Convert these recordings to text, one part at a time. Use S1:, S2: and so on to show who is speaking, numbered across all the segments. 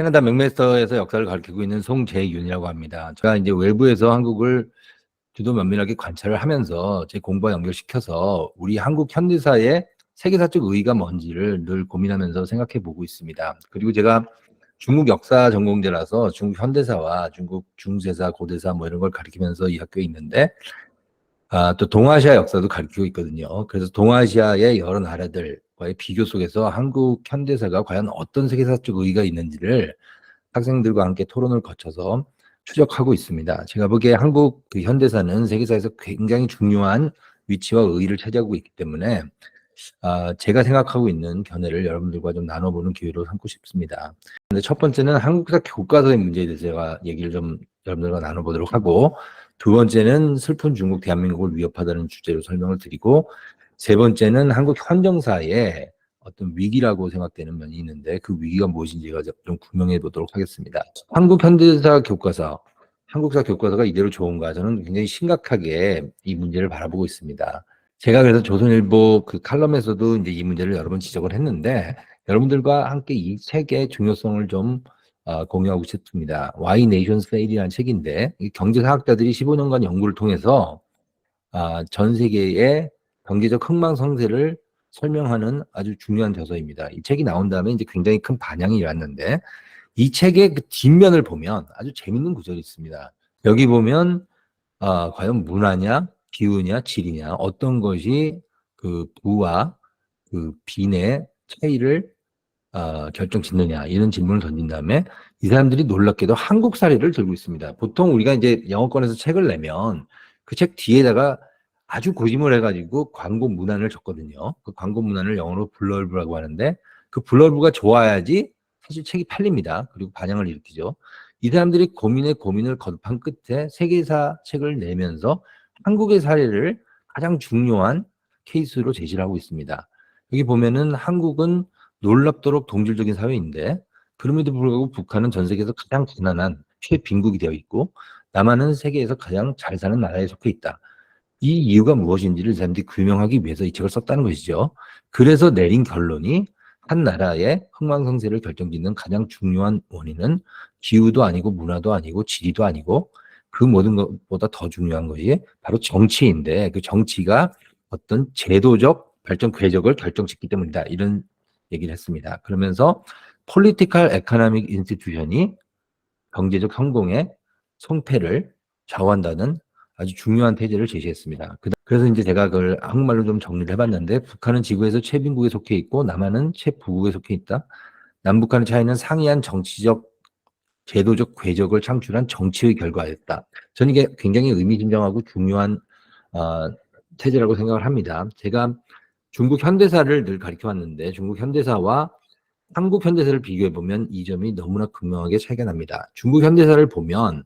S1: 캐나다 맥메스터에서 역사를 가르치고 있는 송재윤이라고 합니다. 제가 이제 외부에서 한국을 주도 면밀하게 관찰을 하면서 제 공부와 연결시켜서 우리 한국 현대사의 세계사적 의의가 뭔지를 늘 고민하면서 생각해 보고 있습니다. 그리고 제가 중국 역사 전공자라서 중국 현대사와 중국 중세사, 고대사 뭐 이런 걸 가르치면서 이 학교에 있는데 또 동아시아 역사도 가르치고 있거든요. 그래서 동아시아의 여러 나라들과의 비교 속에서 한국 현대사가 과연 어떤 세계사적 의의가 있는지를 학생들과 함께 토론을 거쳐서 추적하고 있습니다. 제가 보기에 한국 그 현대사는 세계사에서 굉장히 중요한 위치와 의의를 차지하고 있기 때문에 제가 생각하고 있는 견해를 여러분들과 좀 나눠보는 기회로 삼고 싶습니다. 근데 첫 번째는 한국사 교과서의 문제에 대해서 제가 얘기를 좀 여러분들과 나눠보도록 하고, 두 번째는 슬픈 중국 대한민국을 위협하다는 주제로 설명을 드리고, 세 번째는 한국 현정사에 어떤 위기라고 생각되는 면이 있는데 그 위기가 무엇인지 제가 좀 구명해 보도록 하겠습니다. 한국 현대사 교과서, 한국사 교과서가 이대로 좋은가? 저는 굉장히 심각하게 이 문제를 바라보고 있습니다. 제가 그래서 조선일보 그 칼럼에서도 이제 이 문제를 여러 번 지적을 했는데 여러분들과 함께 이 책의 중요성을 좀 공유하고 싶습니다. Why Nations Fail이라는 책인데 경제사학자들이 15년간 연구를 통해서 전 세계의 경제적 흥망성쇠를 설명하는 아주 중요한 저서입니다. 이 책이 나온 다음에 이제 굉장히 큰 반향이 일어났는데 이 책의 그 뒷면을 보면 아주 재밌는 구절이 있습니다. 여기 보면 과연 문화냐, 기후냐, 질이냐, 어떤 것이 그 부와 그 빈의 차이를 결정짓느냐, 이런 질문을 던진 다음에 이 사람들이 놀랍게도 한국 사례를 들고 있습니다. 보통 우리가 이제 영어권에서 책을 내면 그 책 뒤에다가 아주 고심을 해가지고 광고 문안을 적거든요. 그 광고 문안을 영어로 블러브라고 하는데 그 블러브가 좋아야지 사실 책이 팔립니다. 그리고 반향을 일으키죠. 이 사람들이 고민을 거듭한 끝에 세계사 책을 내면서 한국의 사례를 가장 중요한 케이스로 제시를 하고 있습니다. 여기 보면은 한국은 놀랍도록 동질적인 사회인데 그럼에도 불구하고 북한은 전 세계에서 가장 가난한 최빈국이 되어 있고 남한은 세계에서 가장 잘 사는 나라에 속해 있다. 이 이유가 무엇인지를 이 사람들이 규명하기 위해서 이 책을 썼다는 것이죠. 그래서 내린 결론이 한 나라의 흥망성쇠를 결정짓는 가장 중요한 원인은 기후도 아니고 문화도 아니고 지리도 아니고 그 모든 것보다 더 중요한 것이 바로 정치인데 그 정치가 어떤 제도적 발전 궤적을 결정짓기 때문이다. 이런 얘기를 했습니다. 그러면서 Political Economic Institution이 경제적 성공의 성패를 좌우한다는 아주 중요한 태제를 제시했습니다. 그래서 이제 제가 그걸 한국말로 좀 정리를 해봤는데 북한은 지구에서 최빈국에 속해 있고 남한은 최부국에 속해 있다. 남북한의 차이는 상이한 정치적 제도적 궤적을 창출한 정치의 결과였다. 저는 이게 굉장히 의미심장하고 중요한 태제라고 생각을 합니다. 제가 중국 현대사를 늘 가르쳐 왔는데 중국 현대사와 한국 현대사를 비교해 보면 이 점이 너무나 극명하게 차이가 납니다. 중국 현대사를 보면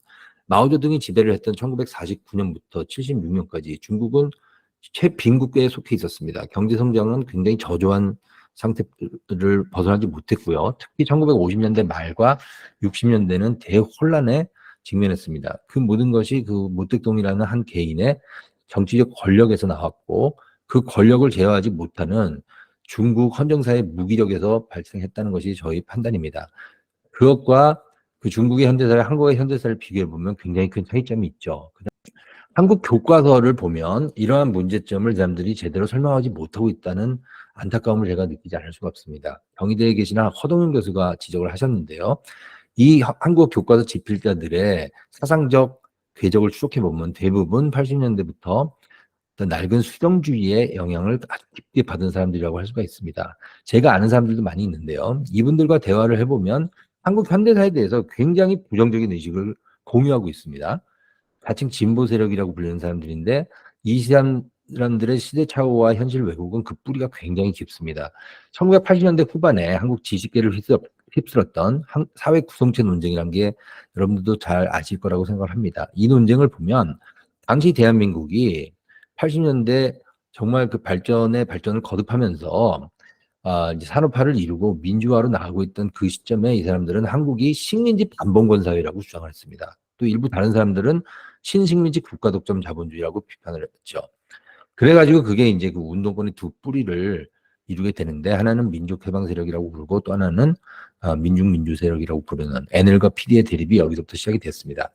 S1: 마오쩌둥이 지배를 했던 1949년부터 76년까지 중국은 최빈국계에 속해 있었습니다. 경제 성장은 굉장히 저조한 상태를 벗어나지 못했고요. 특히 1950년대 말과 60년대는 대혼란에 직면했습니다. 그 모든 것이 그 모택동이라는 한 개인의 정치적 권력에서 나왔고 그 권력을 제어하지 못하는 중국 헌정사의 무기력에서 발생했다는 것이 저희 판단입니다. 그것과 그 중국의 현대사를 한국의 현대사를 비교해 보면 굉장히 큰 차이점이 있죠. 한국 교과서를 보면 이러한 문제점을 사람들이 제대로 설명하지 못하고 있다는 안타까움을 제가 느끼지 않을 수가 없습니다. 경희대에 계시나 허동윤 교수가 지적을 하셨는데요. 이 한국 교과서 집필자들의 사상적 궤적을 추적해 보면 대부분 80년대부터 낡은 수정주의의 영향을 아주 깊게 받은 사람들이라고 할 수가 있습니다. 제가 아는 사람들도 많이 있는데요. 이분들과 대화를 해보면 한국 현대사에 대해서 굉장히 부정적인 의식을 공유하고 있습니다. 자칭 진보 세력이라고 불리는 사람들인데 이 사람들의 시대착오와 현실 왜곡은 그 뿌리가 굉장히 깊습니다. 1980년대 후반에 한국 지식계를 휩쓸었던 사회 구성체 논쟁이라는 게 여러분들도 잘 아실 거라고 생각을 합니다. 이 논쟁을 보면 당시 대한민국이 80년대 정말 그 발전을 거듭하면서 이제 산업화를 이루고 민주화로 나가고 있던 그 시점에 이 사람들은 한국이 식민지 반봉건 사회라고 주장을 했습니다. 또 일부 다른 사람들은 신식민지 국가독점 자본주의라고 비판을 했죠. 그래가지고 그게 이제 그 운동권의 두 뿌리를 이루게 되는데 하나는 민족해방 세력이라고 부르고 또 하나는 민중민주 세력이라고 부르는 NL과 PD의 대립이 여기서부터 시작이 됐습니다.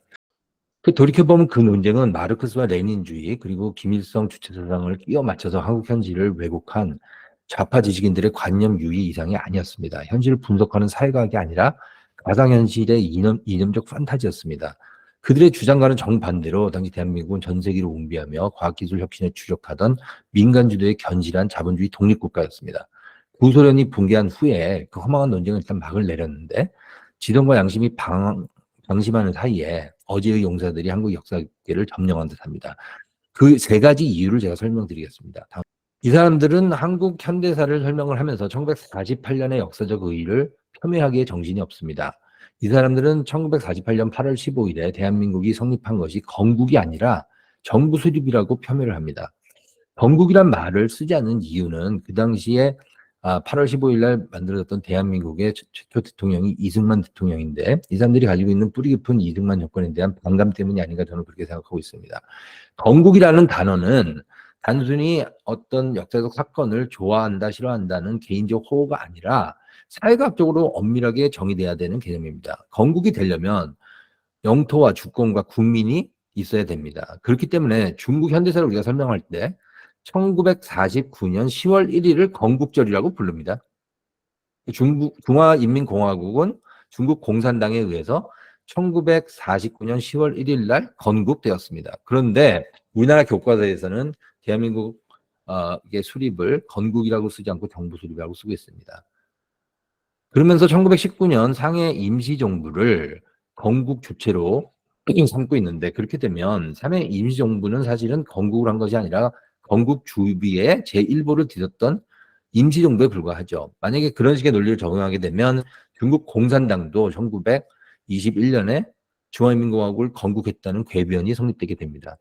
S1: 돌이켜보면 그 논쟁은 마르크스와 레닌주의 그리고 김일성 주체사상을 끼워 맞춰서 한국 현실을 왜곡한 좌파 지식인들의 관념 유희 이상이 아니었습니다. 현실을 분석하는 사회과학이 아니라 가상현실의 이념적 판타지였습니다. 그들의 주장과는 정반대로 당시 대한민국은 전 세계를 웅비하며 과학기술 혁신에 주력하던 민간주도의 견실한 자본주의 독립국가였습니다. 구소련이 붕괴한 후에 그 허망한 논쟁을 일단 막을 내렸는데 지성과 양심이 방심하는 사이에 어제의 용사들이 한국 역사계를 점령한 듯합니다. 그 세 가지 이유를 제가 설명드리겠습니다. 이 사람들은 한국 현대사를 설명을 하면서 1948년의 역사적 의의를 폄훼하기에 정신이 없습니다. 이 사람들은 1948년 8월 15일에 대한민국이 성립한 것이 건국이 아니라 정부 수립이라고 폄훼를 합니다. 건국이란 말을 쓰지 않는 이유는 그 당시에 8월 15일 날 만들어졌던 대한민국의 최초 대통령이 이승만 대통령인데 이 사람들이 가지고 있는 뿌리 깊은 이승만 정권에 대한 반감 때문이 아닌가 저는 그렇게 생각하고 있습니다. 건국이라는 단어는 단순히 어떤 역사적 사건을 좋아한다 싫어한다는 개인적 호호가 아니라 사회과학적으로 엄밀하게 정의돼야 되는 개념입니다. 건국이 되려면 영토와 주권과 국민이 있어야 됩니다. 그렇기 때문에 중국 현대사를 우리가 설명할 때 1949년 10월 1일을 건국절이라고 부릅니다. 중화인민공화국은 중국 공산당에 의해서 1949년 10월 1일 날 건국되었습니다. 그런데 우리나라 교과서에서는 대한민국 수립을 건국이라고 쓰지 않고 정부 수립이라고 쓰고 있습니다. 그러면서 1919년 상해 임시정부를 건국 주체로 삼고 있는데 그렇게 되면 상해 임시정부는 사실은 건국을 한 것이 아니라 건국 주비의 제1보를 뒤졌던 임시정부에 불과하죠. 만약에 그런 식의 논리를 적용하게 되면 중국 공산당도 1921년에 중화인민공화국을 건국했다는 궤변이 성립되게 됩니다.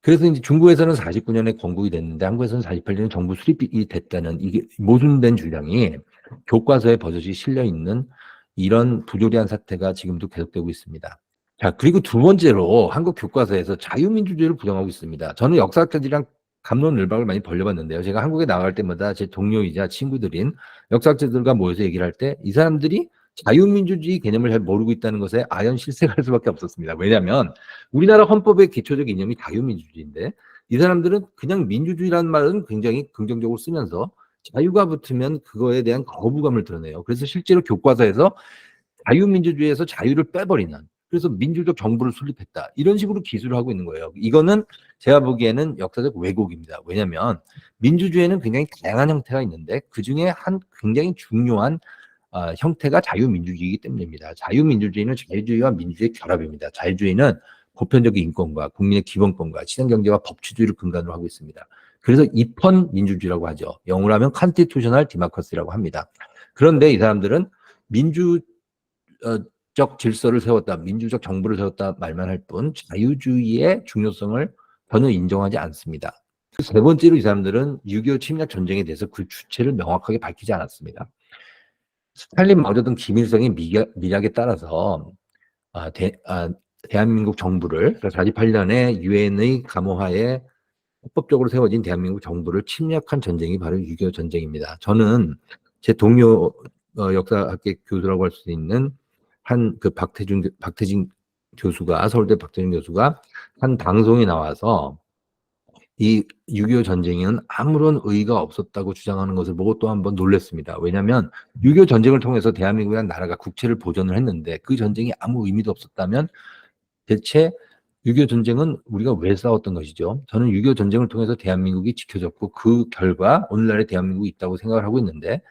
S1: 그래서 이제 중국에서는 49년에 건국이 됐는데 한국에서는 48년에 정부 수립이 됐다는 이게 모순된 주장이 교과서에 버젓이 실려 있는 이런 부조리한 사태가 지금도 계속되고 있습니다. 자, 그리고 두 번째로 한국 교과서에서 자유민주주의를 부정하고 있습니다. 저는 역사학자들이랑 갑론을박을 많이 벌려봤는데요. 제가 한국에 나갈 때마다 제 동료이자 친구들인 역사학자들과 모여서 얘기를 할 때 이 사람들이 자유민주주의 개념을 잘 모르고 있다는 것에 아연 실색할 수밖에 없었습니다. 왜냐하면 우리나라 헌법의 기초적 이념이 자유민주주의인데 이 사람들은 그냥 민주주의라는 말은 굉장히 긍정적으로 쓰면서 자유가 붙으면 그거에 대한 거부감을 드러내요. 그래서 실제로 교과서에서 자유민주주의에서 자유를 빼버리는 그래서 민주적 정부를 수립했다. 이런 식으로 기술을 하고 있는 거예요. 이거는 제가 보기에는 역사적 왜곡입니다. 왜냐하면 민주주의에는 굉장히 다양한 형태가 있는데 그중에 한 굉장히 중요한 형태가 자유민주주의이기 때문입니다. 자유민주주의는 자유주의와 민주주의의 결합입니다. 자유주의는 보편적인 인권과 국민의 기본권과 시장경제와 법치주의를 근간으로 하고 있습니다. 그래서 입헌 민주주의라고 하죠. 영어로 하면 컨스티튜셔널 디모크라시라고 합니다. 그런데 이 사람들은 민주적 질서를 세웠다, 민주적 정부를 세웠다 말만 할 뿐 자유주의의 중요성을 전혀 인정하지 않습니다. 세 번째로 이 사람들은 6.25 침략 전쟁에 대해서 그 주체를 명확하게 밝히지 않았습니다. 스탈린, 마오쩌둥, 김일성의 미략에 따라서 대한민국 정부를 48년에 유엔의 감호하에 합법적으로 세워진 대한민국 정부를 침략한 전쟁이 바로 6.25 전쟁입니다. 저는 제 동료 역사학계 교수라고 할 수 있는 한 그 박태진 교수가 서울대 박태진 교수가 한 방송에 나와서 이 6.25 전쟁에는 아무런 의의가 없었다고 주장하는 것을 보고 또 한 번 놀랐습니다. 왜냐하면 6.25 전쟁을 통해서 대한민국이라는 나라가 국채를 보존을 했는데 그 전쟁이 아무 의미도 없었다면 대체 6.25 전쟁은 우리가 왜 싸웠던 것이죠? 저는 6.25 전쟁을 통해서 대한민국이 지켜졌고 그 결과 오늘날의 대한민국이 있다고 생각을 하고 있는데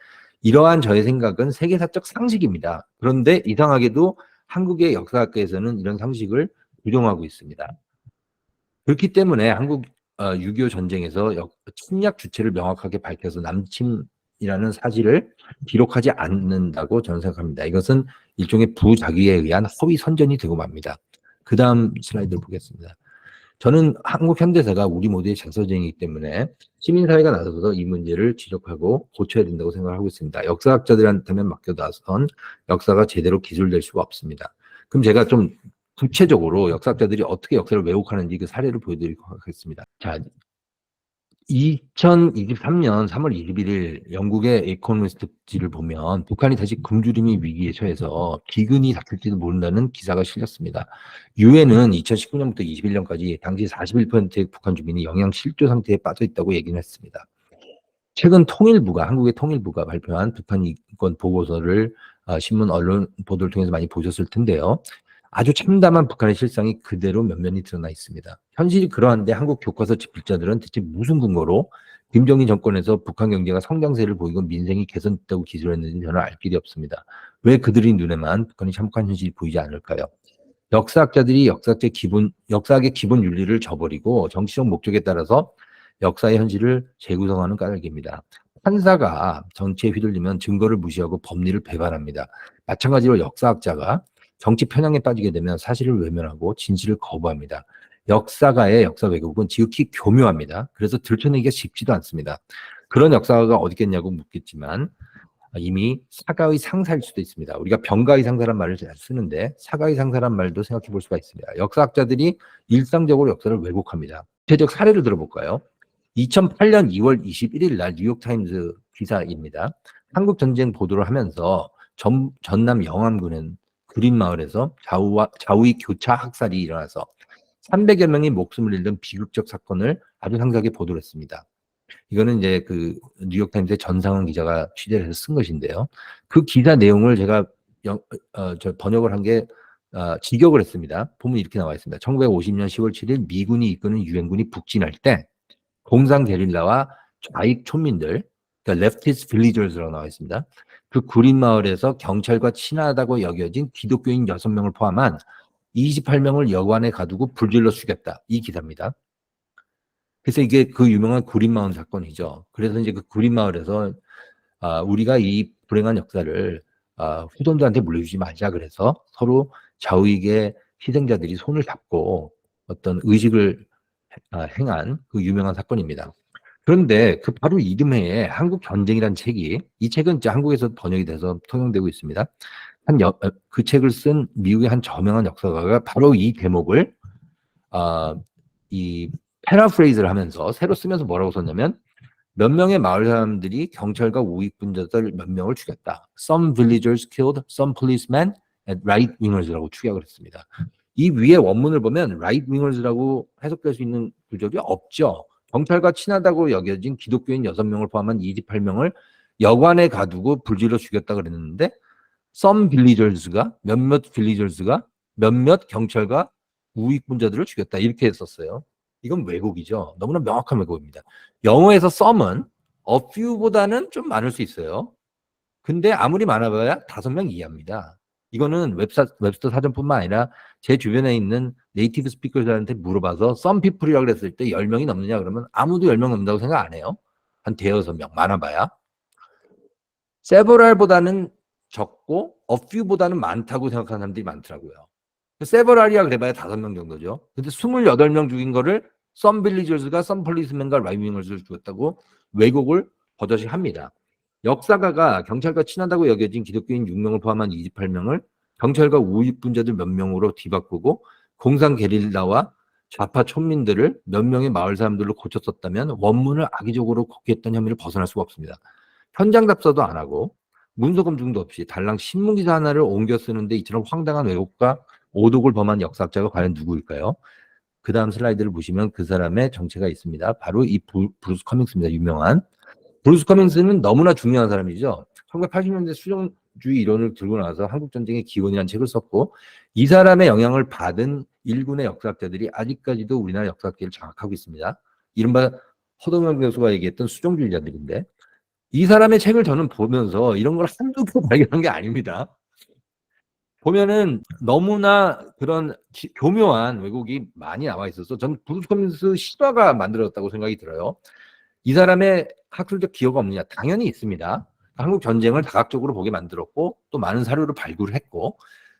S1: 이러한 저의 생각은 세계사적 상식입니다. 그런데 이상하게도 한국의 역사학계에서는 이런 상식을 부정하고 있습니다. 그렇기 때문에 한국 6.25 전쟁에서 침략 주체를 명확하게 밝혀서 남침이라는 사실을 기록하지 않는다고 저는 생각합니다. 이것은 일종의 부작위에 의한 허위 선전이 되고 맙니다. 그 다음 슬라이드를 보겠습니다. 저는 한국 현대사가 우리 모두의 자서전이기 때문에 시민사회가 나서서 이 문제를 지적하고 고쳐야 된다고 생각하고 있습니다. 역사학자들한테만 맡겨놔선 역사가 제대로 기술될 수가 없습니다. 그럼 제가 좀 구체적으로 역사학자들이 어떻게 역사를 왜곡하는지 그 사례를 보여드리도록 하겠습니다. 자, 2023년 3월 21일 영국의 에코노미스트지를 보면 북한이 다시 굶주림의 위기에 처해서 기근이 닥칠지도 모른다는 기사가 실렸습니다. 유엔은 2019년부터 21년까지 당시 41%의 북한 주민이 영양 실조 상태에 빠져 있다고 얘기를 했습니다. 최근 한국의 통일부가 발표한 북한 인권 보고서를 신문 언론 보도를 통해서 많이 보셨을 텐데요. 아주 참담한 북한의 실상이 그대로 면면이 드러나 있습니다. 현실이 그러한데 한국 교과서 집필자들은 대체 무슨 근거로 김정일 정권에서 북한 경제가 성장세를 보이고 민생이 개선됐다고 기술했는지 저는 알 길이 없습니다. 왜 그들의 눈에만 북한이 참혹한 현실이 보이지 않을까요? 역사학자들이 역사학의 기본 윤리를 저버리고 정치적 목적에 따라서 역사의 현실을 재구성하는 까닭입니다. 판사가 정치에 휘둘리면 증거를 무시하고 법리를 배반합니다. 마찬가지로 역사학자가 정치 편향에 빠지게 되면 사실을 외면하고 진실을 거부합니다. 역사가의 역사 왜곡은 지극히 교묘합니다. 그래서 들춰내기가 쉽지도 않습니다. 그런 역사가가 어디 있겠냐고 묻겠지만 이미 사가의 상사일 수도 있습니다. 우리가 병가의 상사란 말을 잘 쓰는데 사가의 상사란 말도 생각해 볼 수가 있습니다. 역사학자들이 일상적으로 역사를 왜곡합니다. 구체적 사례를 들어볼까요? 2008년 2월 21일 날 뉴욕타임즈 기사입니다. 한국전쟁 보도를 하면서 전남 영암군은 구린마을에서 좌우의 교차 학살이 일어나서 300여 명이 목숨을 잃는 비극적 사건을 아주 상세하게 보도를 했습니다. 이거는 이제 그 뉴욕타임스의 전상훈 기자가 취재를 해서 쓴 것인데요. 그 기사 내용을 제가 번역을 한 게 직역을 했습니다. 보면 이렇게 나와 있습니다. 1950년 10월 7일 미군이 이끄는 유엔군이 북진할 때 공상 게릴라와 좌익 촌민들, 그러니까 레프티스트 빌리저스라고 나와 있습니다. 그 구린 마을에서 경찰과 친하다고 여겨진 기독교인 6명을 포함한 28명을 여관에 가두고 불질러 죽였다. 이 기사입니다. 그래서 이게 그 유명한 구린마을 사건이죠. 그래서 이제 그 구린마을에서 우리가 이 불행한 역사를 후손들한테 물려주지 말자 그래서 서로 좌우익의 희생자들이 손을 잡고 어떤 의식을 행한 그 유명한 사건입니다. 그런데 그 바로 이듬해에 한국 전쟁이라는 책이 이 책은 이제 한국에서 번역이 돼서 통용되고 있습니다. 그 책을 쓴 미국의 한 저명한 역사가가 바로 이 대목을 이 패러프레이즈를 하면서 새로 쓰면서 뭐라고 썼냐면 몇 명의 마을 사람들이 경찰과 우익분자들 몇 명을 죽였다. Some villagers killed some policemen and right-wingers라고 축약을 했습니다. 이 위에 원문을 보면 right-wingers라고 해석될 수 있는 구절이 없죠. 경찰과 친하다고 여겨진 기독교인 6명을 포함한 28명을 여관에 가두고 불질러 죽였다 그랬는데 some villagers가 몇몇 경찰과 우익분자들을 죽였다 이렇게 했었어요. 이건 왜곡이죠. 너무나 명확한 왜곡입니다. 영어에서 some은 a few보다는 좀 많을 수 있어요. 근데 아무리 많아봐야 5명 이하입니다. 이거는 웹스터 사전뿐만 아니라 제 주변에 있는 네이티브 스피커들한테 물어봐서 some people이라고 그랬을 때 10명이 넘느냐 그러면 아무도 10명 넘는다고 생각 안 해요. 한 대여섯 명 많아봐야. several보다는 적고 a few보다는 많다고 생각하는 사람들이 많더라고요. 세버랄이야 그래봐야 5명 정도죠. 근데 28명 죽인 거를 some villagers가 some policemen과 right-wingers를 죽였다고 왜곡을 버젓이 합니다. 역사가가 경찰과 친하다고 여겨진 기독교인 6명을 포함한 28명을 경찰과 우익분자들 몇 명으로 뒤바꾸고 공상 게릴라와 좌파 촌민들을 몇 명의 마을 사람들로 고쳤었다면 원문을 악의적으로 곡해했던 혐의를 벗어날 수가 없습니다. 현장 답사도 안 하고 문서 검증도 없이 달랑 신문기사 하나를 옮겨 쓰는데 이처럼 황당한 왜곡과 오독을 범한 역사학자가 과연 누구일까요? 그 다음 슬라이드를 보시면 그 사람의 정체가 있습니다. 바로 이 브루스 커밍스입니다. 유명한. 브루스 커밍스는 너무나 중요한 사람이죠. 1980년대 수정주의 이론을 들고 나와서 한국전쟁의 기원이라는 책을 썼고 이 사람의 영향을 받은 일군의 역사학자들이 아직까지도 우리나라 역사학계를 장악하고 있습니다. 이른바 허동영 교수가 얘기했던 수정주의자들인데 이 사람의 책을 저는 보면서 이런 걸 한두 개 발견한 게 아닙니다. 보면은 너무나 그런 교묘한 왜곡이 많이 나와 있어서 저는 브루스 커밍스 실화가 만들었다고 생각이 들어요. 이 사람의 학술적 기여가 없느냐? 당연히 있습니다. 한국 전쟁을 다각적으로 보게 만들었고 또 많은 사료를 발굴했고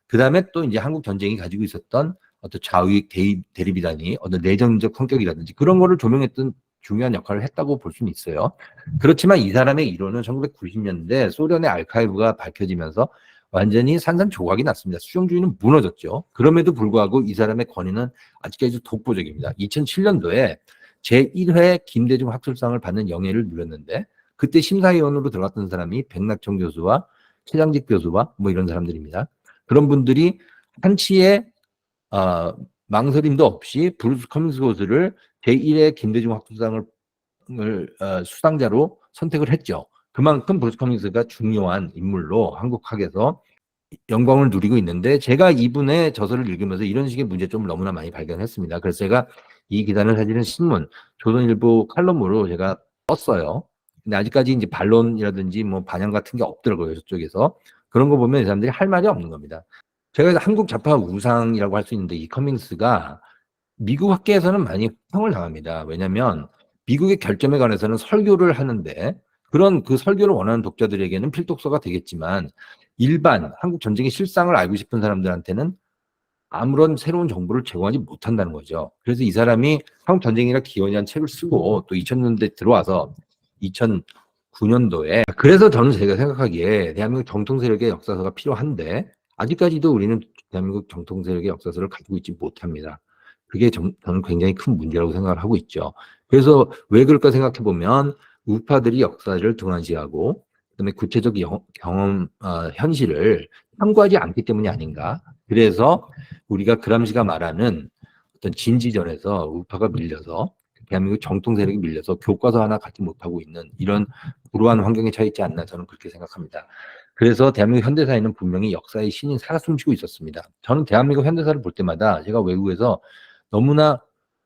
S1: 그 다음에 또 이제 한국 전쟁이 가지고 있었던 어떤 좌우익 대립이라니 어떤 내전적 성격이라든지 그런 거를 조명했던 중요한 역할을 했다고 볼 수는 있어요. 그렇지만 이 사람의 이론은 1990년대 소련의 아카이브가 밝혀지면서 완전히 산산조각이 났습니다. 수정주의는 무너졌죠. 그럼에도 불구하고 이 사람의 권위는 아직까지도 독보적입니다. 2007년도에 제1회 김대중 학술상을 받는 영예를 누렸는데 그때 심사위원으로 들어갔던 사람이 백낙천 교수와 최장직 교수와 뭐 이런 사람들입니다. 그런 분들이 한치의 망설임도 없이 브루스 커밍스 교수를 제1회 김대중 학술상을 수상자로 선택을 했죠. 그만큼 브루스 커밍스가 중요한 인물로 한국학에서 영광을 누리고 있는데 제가 이분의 저서를 읽으면서 이런 식의 문제점을 너무나 많이 발견했습니다. 그래서 제가 이 기사를 사실은 신문, 조선일보 칼럼으로 제가 떴어요. 근데 아직까지 이제 반론이라든지 뭐 반영 같은 게 없더라고요, 저쪽에서. 그런 거 보면 이 사람들이 할 말이 없는 겁니다. 제가 한국 좌파 우상이라고 할 수 있는데 이 커밍스가 미국 학계에서는 많이 호평을 당합니다. 왜냐하면 미국의 결점에 관해서는 설교를 하는데 그런 그 설교를 원하는 독자들에게는 필독서가 되겠지만 일반 한국 전쟁의 실상을 알고 싶은 사람들한테는 아무런 새로운 정보를 제공하지 못한다는 거죠. 그래서 이 사람이 한국 전쟁이라 기원이라는 책을 쓰고 또 2000년대 들어와서 2009년도에 그래서 저는 제가 생각하기에 대한민국 정통 세력의 역사서가 필요한데 아직까지도 우리는 대한민국 정통 세력의 역사서를 가지고 있지 못합니다. 그게 저는 굉장히 큰 문제라고 생각을 하고 있죠. 그래서 왜 그럴까 생각해 보면 우파들이 역사를 등한시하고 그다음에 구체적 경험 현실을 탐구하지 않기 때문이 아닌가. 그래서 우리가 그람시가 말하는 어떤 진지전에서 우파가 밀려서 대한민국 정통 세력이 밀려서 교과서 하나 갖지 못하고 있는 이런 불우한 환경에 처해 있지 않나 저는 그렇게 생각합니다. 그래서 대한민국 현대사에는 분명히 역사의 신이 살아 숨쉬고 있었습니다. 저는 대한민국 현대사를 볼 때마다 제가 외국에서 너무나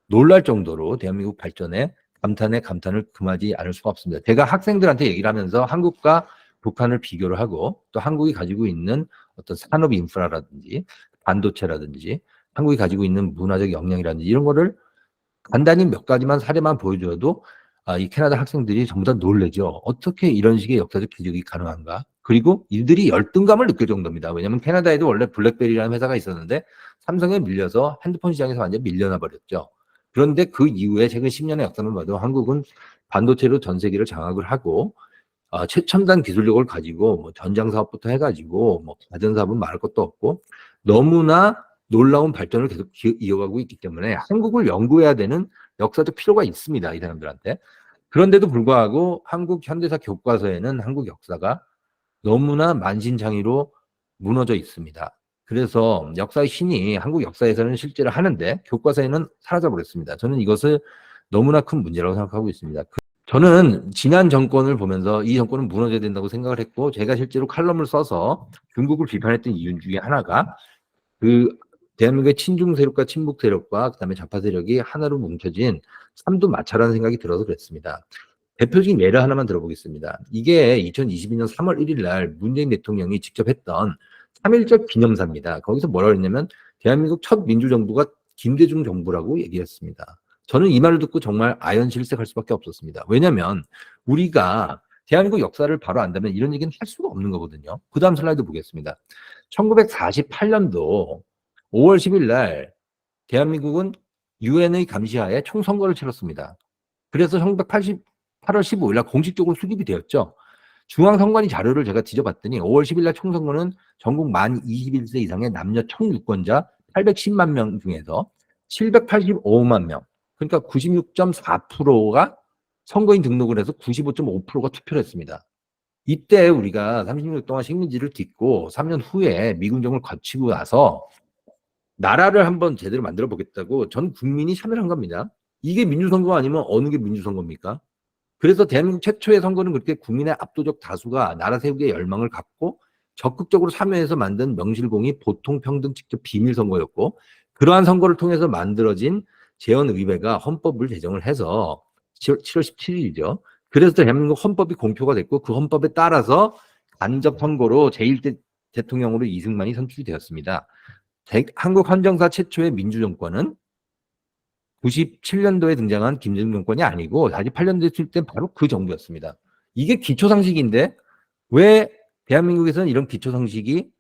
S1: 놀랄 정도로 대한민국 발전에 감탄을 금하지 않을 수가 없습니다. 제가 학생들한테 얘기를 하면서 한국과 북한을 비교를 하고 또 한국이 가지고 있는 어떤 산업 인프라라든지 반도체라든지 한국이 가지고 있는 문화적 역량이라든지 이런 거를 간단히 몇 가지만 사례만 보여줘도 이 캐나다 학생들이 전부 다 놀래죠. 어떻게 이런 식의 역사적 기적이 가능한가? 그리고 이들이 열등감을 느낄 정도입니다. 왜냐하면 캐나다에도 원래 블랙베리라는 회사가 있었는데 삼성에 밀려서 핸드폰 시장에서 완전 밀려나 버렸죠. 그런데 그 이후에 최근 10년의 역사를 봐도 한국은 반도체로 전 세계를 장악을 하고 최첨단 기술력을 가지고 뭐 전장 사업부터 해가지고 뭐 가전 사업은 말할 것도 없고 너무나 놀라운 발전을 계속 이어가고 있기 때문에 한국을 연구해야 되는 역사적 필요가 있습니다. 이 사람들한테. 그런데도 불구하고 한국 현대사 교과서에는 한국 역사가 너무나 만신창이로 무너져 있습니다. 그래서 역사의 신이 한국 역사에서는 실제로 하는데 교과서에는 사라져버렸습니다. 저는 이것을 너무나 큰 문제라고 생각하고 있습니다. 저는 지난 정권을 보면서 이 정권은 무너져야 된다고 생각을 했고 제가 실제로 칼럼을 써서 중국을 비판했던 이유 중에 하나가 그 대한민국의 친중 세력과 친북 세력과 그다음에 좌파 세력이 하나로 뭉쳐진 삼두마차라는 생각이 들어서 그랬습니다. 대표적인 예를 하나만 들어보겠습니다. 이게 2022년 3월 1일 날 문재인 대통령이 직접 했던 3.1절 기념사입니다. 거기서 뭐라고 했냐면 대한민국 첫 민주정부가 김대중 정부라고 얘기했습니다. 저는 이 말을 듣고 정말 아연실색할 수밖에 없었습니다. 왜냐하면 우리가 대한민국 역사를 바로 안다면 이런 얘기는 할 수가 없는 거거든요. 그 다음 슬라이드 보겠습니다. 1948년도 5월 10일 날 대한민국은 유엔의 감시하에 총선거를 치렀습니다. 그래서 1988월 15일 날 공식적으로 수립이 되었죠. 중앙선관위 자료를 제가 뒤져봤더니 5월 10일 날 총선거는 전국 만 21세 이상의 남녀 총유권자 810만 명 중에서 785만 명, 그러니까 96.4%가 선거인 등록을 해서 95.5%가 투표를 했습니다. 이때 우리가 36년 동안 식민지를 딛고 3년 후에 미군정을 거치고 나서 나라를 한번 제대로 만들어 보겠다고 전 국민이 참여를 한 겁니다. 이게 민주선거 아니면 어느 게 민주선거입니까? 그래서 대한민국 최초의 선거는 그렇게 국민의 압도적 다수가 나라 세우기에 열망을 갖고 적극적으로 참여해서 만든 명실공히 보통평등 직접 비밀선거였고 그러한 선거를 통해서 만들어진 재헌의회가 헌법을 제정을 해서 7월 17일이죠. 그래서 대한민국 헌법이 공표가 됐고 그 헌법에 따라서 간접 선거로 제1대 대통령으로 이승만이 선출이 되었습니다. 한국 헌정사 최초의 민주정권은 97년도에 등장한 김대중 정권이 아니고 48년도에 출범된 바로 그 정부였습니다. 이게 기초상식인데 왜 대한민국에서는 이런 기초상식이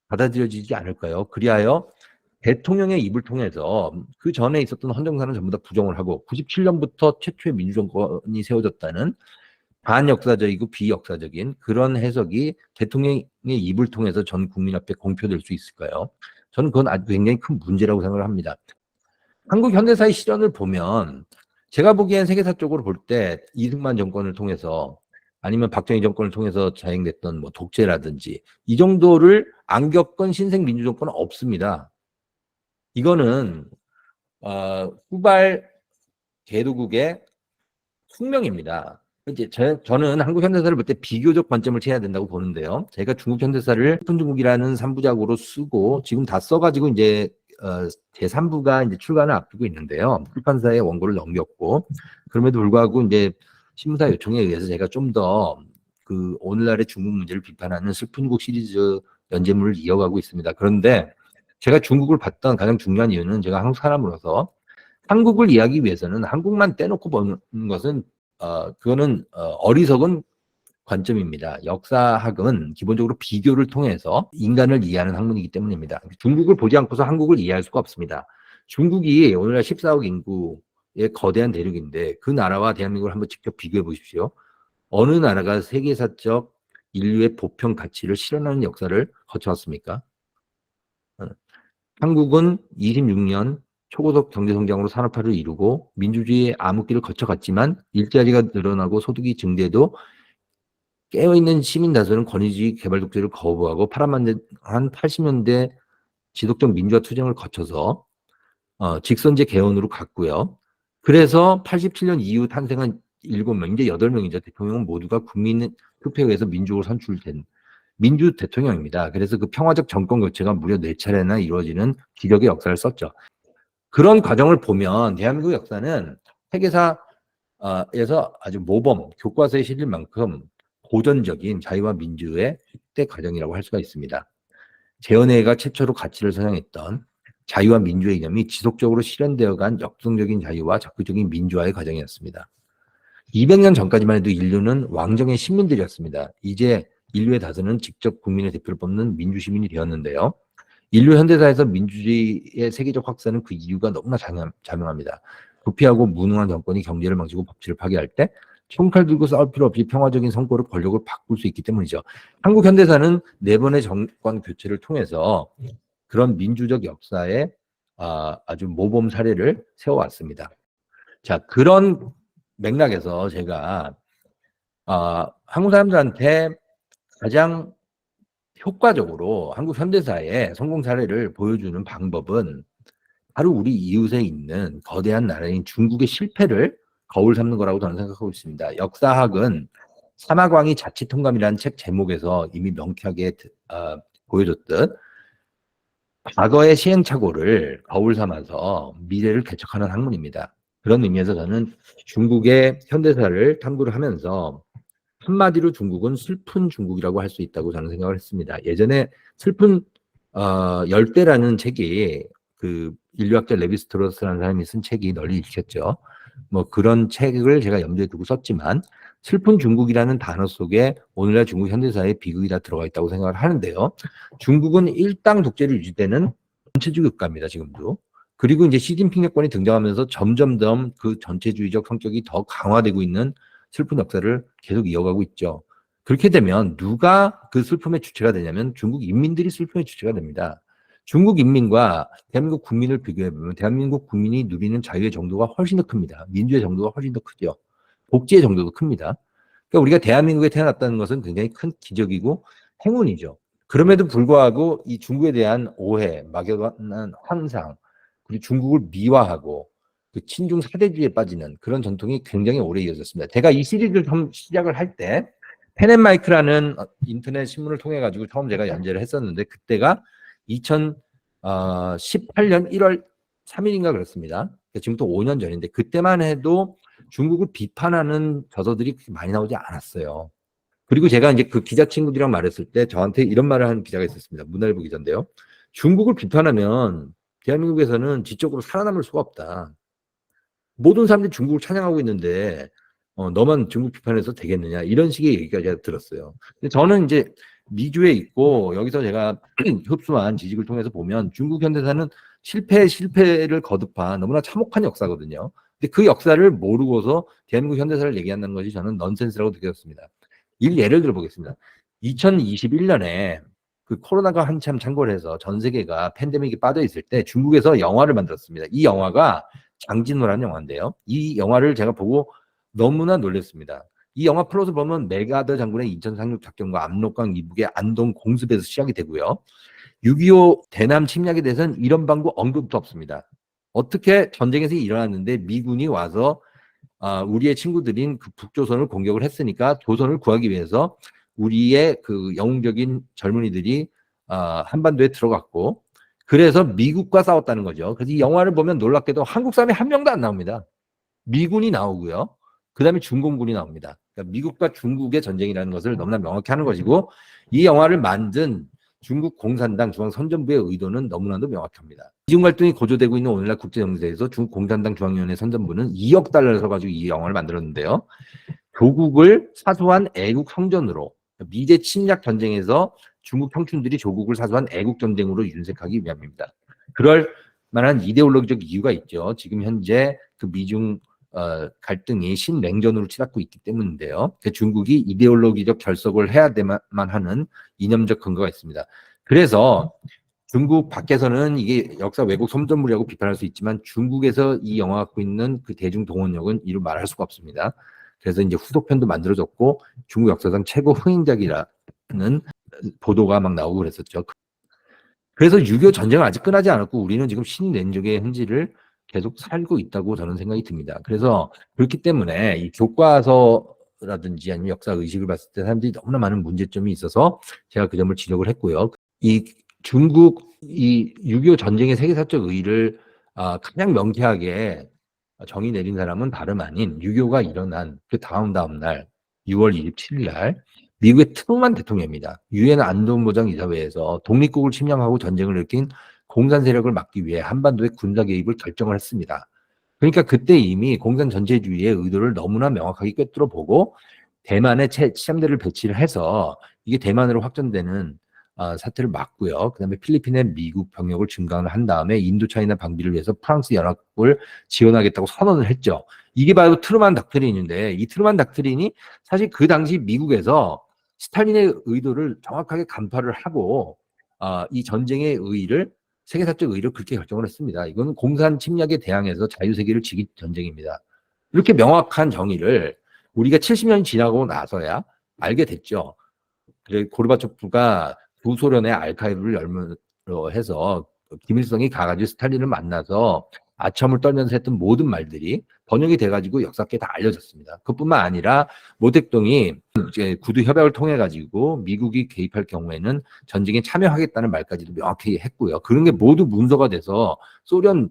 S1: 받아들여지지 않을까요? 그리하여 대통령의 입을 통해서 그 전에 있었던 헌정사는 전부 다 부정을 하고 97년부터 최초의 민주정권이 세워졌다는 반역사적이고 비역사적인 그런 해석이 대통령의 입을 통해서 전 국민 앞에 공표될 수 있을까요? 저는 그건 아주 굉장히 큰 문제라고 생각을 합니다. 한국 현대사의 실현을 보면 제가 보기엔 세계사적으로 볼 때 이승만 정권을 통해서 아니면 박정희 정권을 통해서 자행됐던 뭐 독재라든지 이 정도를 안 겪은 신생 민주정권은 없습니다. 이거는 후발 개도국의 숙명입니다. 이제 저는 한국 현대사를 볼 때 비교적 관점을 채야 된다고 보는데요. 제가 중국 현대사를 슬픈 중국이라는 3부작으로 쓰고 지금 다 써가지고 이제 제3부가 이제 출간을 앞두고 있는데요. 출판사에 원고를 넘겼고 그럼에도 불구하고 이제 신문사 요청에 의해서 제가 좀 더 그 오늘날의 중국 문제를 비판하는 슬픈 국 시리즈 연재물을 이어가고 있습니다. 그런데 제가 중국을 봤던 가장 중요한 이유는 제가 한국 사람으로서 한국을 이해하기 위해서는 한국만 떼놓고 보는 것은 그거는 어리석은 관점입니다. 역사학은 기본적으로 비교를 통해서 인간을 이해하는 학문이기 때문입니다. 중국을 보지 않고서 한국을 이해할 수가 없습니다. 중국이 오늘날 14억 인구의 거대한 대륙인데 그 나라와 대한민국을 한번 직접 비교해 보십시오. 어느 나라가 세계사적 인류의 보편 가치를 실현하는 역사를 거쳐왔습니까? 한국은 26년 초고속 경제성장으로 산업화를 이루고 민주주의의 암흑기를 거쳐갔지만 일자리가 늘어나고 소득이 증대도 깨어있는 시민 다수는 권위주의 개발 독재를 거부하고 파란만장한 80년대 지속적 민주화 투쟁을 거쳐서 직선제 개헌으로 갔고요. 그래서 87년 이후 탄생한 7명, 이제 8명이죠. 대통령은 모두가 국민 투표에 의해서 민주적으로 선출된 민주 대통령입니다. 그래서 그 평화적 정권 교체가 무려 4차례나 이루어지는 기적의 역사를 썼죠. 그런 과정을 보면 대한민국 역사는 세계사에서 아주 모범, 교과서에 실릴 만큼 고전적인 자유와 민주의 획대 과정이라고 할 수가 있습니다. 재헌회가 최초로 가치를 선양했던 자유와 민주의 이념이 지속적으로 실현되어간 역동적인 자유와 적극적인 민주화의 과정이었습니다. 200년 전까지만 해도 인류는 왕정의 시민들이었습니다. 이제 인류의 다수는 직접 국민의 대표를 뽑는 민주시민이 되었는데요. 인류 현대사에서 민주주의의 세계적 확산은 그 이유가 너무나 자명합니다. 부패하고 무능한 정권이 경제를 망치고 법치를 파괴할 때 총칼 들고 싸울 필요 없이 평화적인 선거로 권력을 바꿀 수 있기 때문이죠. 한국 현대사는 4번의 정권 교체를 통해서 그런 민주적 역사에 아주 모범 사례를 세워왔습니다. 자, 그런 맥락에서 제가 한국 사람들한테 가장 효과적으로 한국 현대사의 성공 사례를 보여주는 방법은 바로 우리 이웃에 있는 거대한 나라인 중국의 실패를 거울 삼는 거라고 저는 생각하고 있습니다. 역사학은 사마광이 자치통감이라는 책 제목에서 이미 명쾌하게 보여줬듯 과거의 시행착오를 거울 삼아서 미래를 개척하는 학문입니다. 그런 의미에서 저는 중국의 현대사를 탐구를 하면서 한마디로 중국은 슬픈 중국이라고 할 수 있다고 저는 생각을 했습니다. 예전에 슬픈 열대라는 책이 그 인류학자 레비스트로스라는 사람이 쓴 책이 널리 읽혔죠. 뭐 그런 책을 제가 염두에 두고 썼지만 슬픈 중국이라는 단어 속에 오늘날 중국 현대사의 비극이 다 들어가 있다고 생각을 하는데요. 중국은 일당 독재를 유지되는 전체주의 국가입니다. 지금도. 그리고 이제 시진핑 정권이 등장하면서 점점점 그 전체주의적 성격이 더 강화되고 있는 슬픈 역사를 계속 이어가고 있죠. 그렇게 되면 누가 그 슬픔의 주체가 되냐면 중국 인민들이 슬픔의 주체가 됩니다. 중국 인민과 대한민국 국민을 비교해보면 대한민국 국민이 누리는 자유의 정도가 훨씬 더 큽니다. 민주의 정도가 훨씬 더 크죠. 복지의 정도도 큽니다. 그러니까 우리가 대한민국에 태어났다는 것은 굉장히 큰 기적이고 행운이죠. 그럼에도 불구하고 이 중국에 대한 오해, 막연한 환상, 그리고 중국을 미화하고 그 친중 사대주의에 빠지는 그런 전통이 굉장히 오래 이어졌습니다. 제가 이 시리즈를 처음 시작을 할 때 펜앤마이크라는 인터넷 신문을 통해 가지고 처음 제가 연재를 했었는데 그때가 2018년 1월 3일인가 그렇습니다. 지금부터 5년 전인데 그때만 해도 중국을 비판하는 저서들이 많이 나오지 않았어요. 그리고 제가 이제 그 기자 친구들이랑 말했을 때 저한테 이런 말을 하는 기자가 있었습니다. 문화일보 기자인데요. 중국을 비판하면 대한민국에서는 지적으로 살아남을 수가 없다. 모든 사람들이 중국을 찬양하고 있는데 너만 중국 비판해서 되겠느냐 이런 식의 얘기가 제가 들었어요. 근데 저는 이제 미주에 있고 여기서 제가 흡수한 지식을 통해서 보면 중국 현대사는 실패를 거듭한 너무나 참혹한 역사거든요. 근데 그 역사를 모르고서 대한민국 현대사를 얘기한다는 것이 저는 넌센스라고 느꼈습니다. 예를 들어보겠습니다. 2021년에 그 코로나가 한참 창궐해서 전 세계가 팬데믹에 빠져 있을 때 중국에서 영화를 만들었습니다. 이 영화가 장진호라는 영화인데요. 이 영화를 제가 보고 너무나 놀랐습니다. 이 영화 플롯을 보면 메가더 장군의 인천 상륙 작전과 압록강 이북의 안동 공습에서 시작이 되고요. 6.25 대남 침략에 대해서는 이런 방구 언급도 없습니다. 어떻게 전쟁에서 일어났는데 미군이 와서 우리의 친구들인 그 북조선을 공격을 했으니까 조선을 구하기 위해서 우리의 그 영웅적인 젊은이들이 한반도에 들어갔고 그래서 미국과 싸웠다는 거죠. 그래서 이 영화를 보면 놀랍게도 한국 사람이 한 명도 안 나옵니다. 미군이 나오고요. 그 다음에 중공군이 나옵니다. 그러니까 미국과 중국의 전쟁이라는 것을 너무나 명확히 하는 것이고 이 영화를 만든 중국 공산당 중앙선전부의 의도는 너무나도 명확합니다. 미중 갈등이 고조되고 있는 오늘날 국제정세에서 중국 공산당 중앙위원회 선전부는 2억 달러를 써가지고 이 영화를 만들었는데요. 조국을 사수한 애국 성전으로 미제 침략 전쟁에서 중국 형충들이 조국을 사수한 애국 전쟁으로 윤색하기 위함입니다. 그럴 만한 이데올로기적 이유가 있죠. 지금 현재 그 미중 갈등이 신냉전으로 치닫고 있기 때문인데요. 중국이 이데올로기적 결석을 해야 되만 하는 이념적 근거가 있습니다. 그래서 중국 밖에서는 이게 역사 왜곡 선전물이라고 비판할 수 있지만 중국에서 이 영화가 갖고 있는 그 대중 동원력은 이루 말할 수가 없습니다. 그래서 이제 후속편도 만들어졌고 중국 역사상 최고 흥행작이라는 보도가 막 나오고 그랬었죠. 그래서 6.25 전쟁은 아직 끝나지 않았고 우리는 지금 신냉적의 현지를 계속 살고 있다고 저는 생각이 듭니다. 그래서 그렇기 때문에 이 교과서라든지 아니면 역사 의식을 봤을 때 사람들이 너무나 많은 문제점이 있어서 제가 그 점을 지적을 했고요. 이 중국 이 6.25 전쟁의 세계사적 의의를 가장 명쾌하게 정의 내린 사람은 다름 아닌 6.25가 일어난 그 다음 날 6월 27일 날 미국의 트루만 대통령입니다. 유엔 안전보장이사회에서 독립국을 침략하고 전쟁을 일으킨 공산 세력을 막기 위해 한반도의 군사 개입을 결정을 했습니다. 그러니까 그때 이미 공산 전체주의의 의도를 너무나 명확하게 꿰뚫어 보고 대만에 치함대를 배치를 해서 이게 대만으로 확전되는 사태를 막고요. 그다음에 필리핀에 미국 병력을 증강을 한 다음에 인도차이나 방비를 위해서 프랑스 연합국을 지원하겠다고 선언을 했죠. 이게 바로 트루만 닥트린인데 이 트루만 닥트린이 사실 그 당시 미국에서 스탈린의 의도를 정확하게 간파를 하고 이 전쟁의 의의를 세계사적 의의를 그렇게 결정을 했습니다. 이거는 공산 침략에 대항해서 자유세계를 지킨 전쟁입니다. 이렇게 명확한 정의를 우리가 70년이 지나고 나서야 알게 됐죠. 그래 고르바초프가 구소련의 알카이브를 열문으로 해서 김일성이 가가지고 스탈린을 만나서 아첨을 떨면서 했던 모든 말들이 번역이 돼가지고 역사계 다 알려졌습니다. 그뿐만 아니라 모택동이 이제 구두 협약을 통해 가지고 미국이 개입할 경우에는 전쟁에 참여하겠다는 말까지도 명확히 했고요. 그런 게 모두 문서가 돼서 소련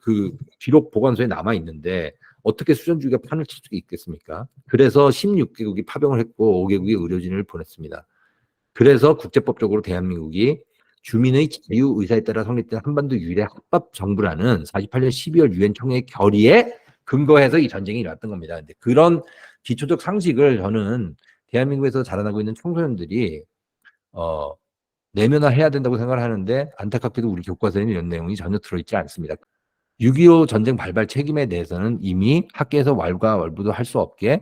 S1: 그 기록 보관소에 남아 있는데 어떻게 수전주의가 판을 칠 수 있겠습니까? 그래서 16개국이 파병을 했고 5개국이 의료진을 보냈습니다. 그래서 국제법적으로 대한민국이 주민의 자유의사에 따라 성립된 한반도 유일의 합법정부라는 48년 12월 유엔 총회 결의에 근거해서 이 전쟁이 일어났던 겁니다. 근데 그런 기초적 상식을 저는 대한민국에서 자라나고 있는 청소년들이 내면화해야 된다고 생각을 하는데 안타깝게도 우리 교과서에는 이런 내용이 전혀 들어있지 않습니다. 6.25 전쟁 발발 책임에 대해서는 이미 학계에서 왈가왈부도 할 수 없게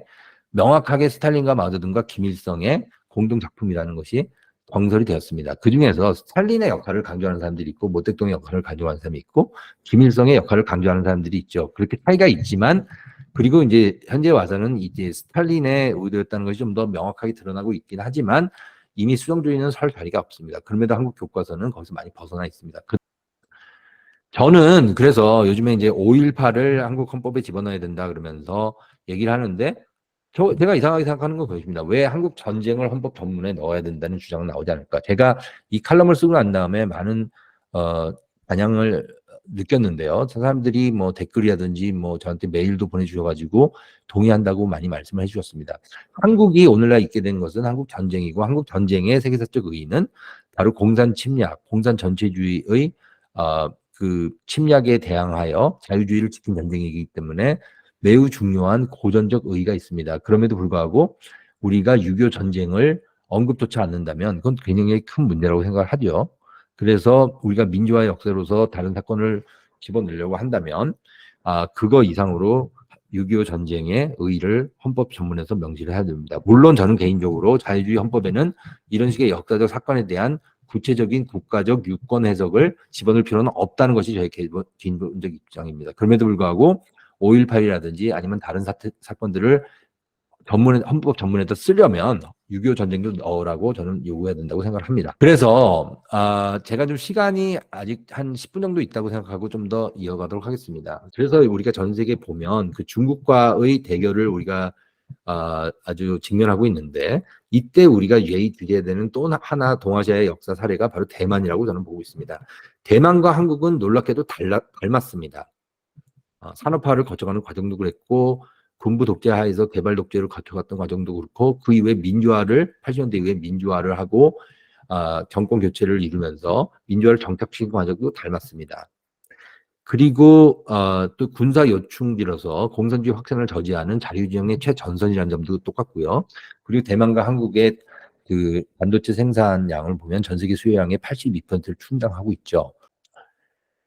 S1: 명확하게 스탈린과 마오쩌둥과 김일성의 공동작품이라는 것이 정설이 되었습니다. 그중에서 스탈린의 역할을 강조하는 사람들이 있고 모택동의 역할을 강조하는 사람이 있고 김일성의 역할을 강조하는 사람들이 있죠. 그렇게 차이가 있지만 그리고 이제 현재 와서는 이제 스탈린의 의도였다는 것이 좀 더 명확하게 드러나고 있긴 하지만 이미 수정주의는 설 자리가 없습니다. 그럼에도 한국 교과서는 거기서 많이 벗어나 있습니다. 저는 그래서 요즘에 이제 5.18을 한국 헌법에 집어넣어야 된다 그러면서 얘기를 하는데 제가 이상하게 생각하는 건 그것입니다. 왜 한국 전쟁을 헌법 전문에 넣어야 된다는 주장은 나오지 않을까? 제가 이 칼럼을 쓰고 난 다음에 많은 반향을 느꼈는데요. 사람들이 뭐 댓글이라든지 뭐 저한테 메일도 보내주셔가지고 동의한다고 많이 말씀을 해주셨습니다. 한국이 오늘날 있게 된 것은 한국 전쟁이고 한국 전쟁의 세계사적 의의는 바로 공산 침략, 공산 전체주의의 그 침략에 대항하여 자유주의를 지킨 전쟁이기 때문에 매우 중요한 고전적 의의가 있습니다. 그럼에도 불구하고 우리가 6.25 전쟁을 언급조차 않는다면 그건 굉장히 큰 문제라고 생각을 하죠. 그래서 우리가 민주화의 역사로서 다른 사건을 집어넣으려고 한다면 그거 이상으로 6.25 전쟁의 의의를 헌법 전문에서 명시를 해야 됩니다. 물론 저는 개인적으로 자유주의 헌법에는 이런 식의 역사적 사건에 대한 구체적인 국가적 유권 해석을 집어넣을 필요는 없다는 것이 저의 개인적 입장입니다. 그럼에도 불구하고 5.18이라든지 아니면 다른 사건들을 헌법 전문에다 쓰려면 6.25 전쟁도 넣으라고 저는 요구해야 된다고 생각을 합니다. 그래서 제가 좀 시간이 아직 한 10분 정도 있다고 생각하고 좀 더 이어가도록 하겠습니다. 그래서 우리가 전 세계 보면 그 중국과의 대결을 우리가 아주 직면하고 있는데, 이때 우리가 예의드려야 되는 또 하나 동아시아의 역사 사례가 바로 대만이라고 저는 보고 있습니다. 대만과 한국은 놀랍게도 닮았습니다. 산업화를 거쳐가는 과정도 그랬고, 군부 독재 하에서 개발 독재를 거쳐갔던 과정도 그렇고, 그 이후에 80년대 이후에 민주화를 하고 정권 교체를 이루면서 민주화를 정착시킨 과정도 닮았습니다. 그리고 또 군사 요충지로서 공산주의 확산을 저지하는 자유진영의 최전선이라는 점도 똑같고요. 그리고 대만과 한국의 그 반도체 생산량을 보면 전 세계 수요량의 82%를 충당하고 있죠.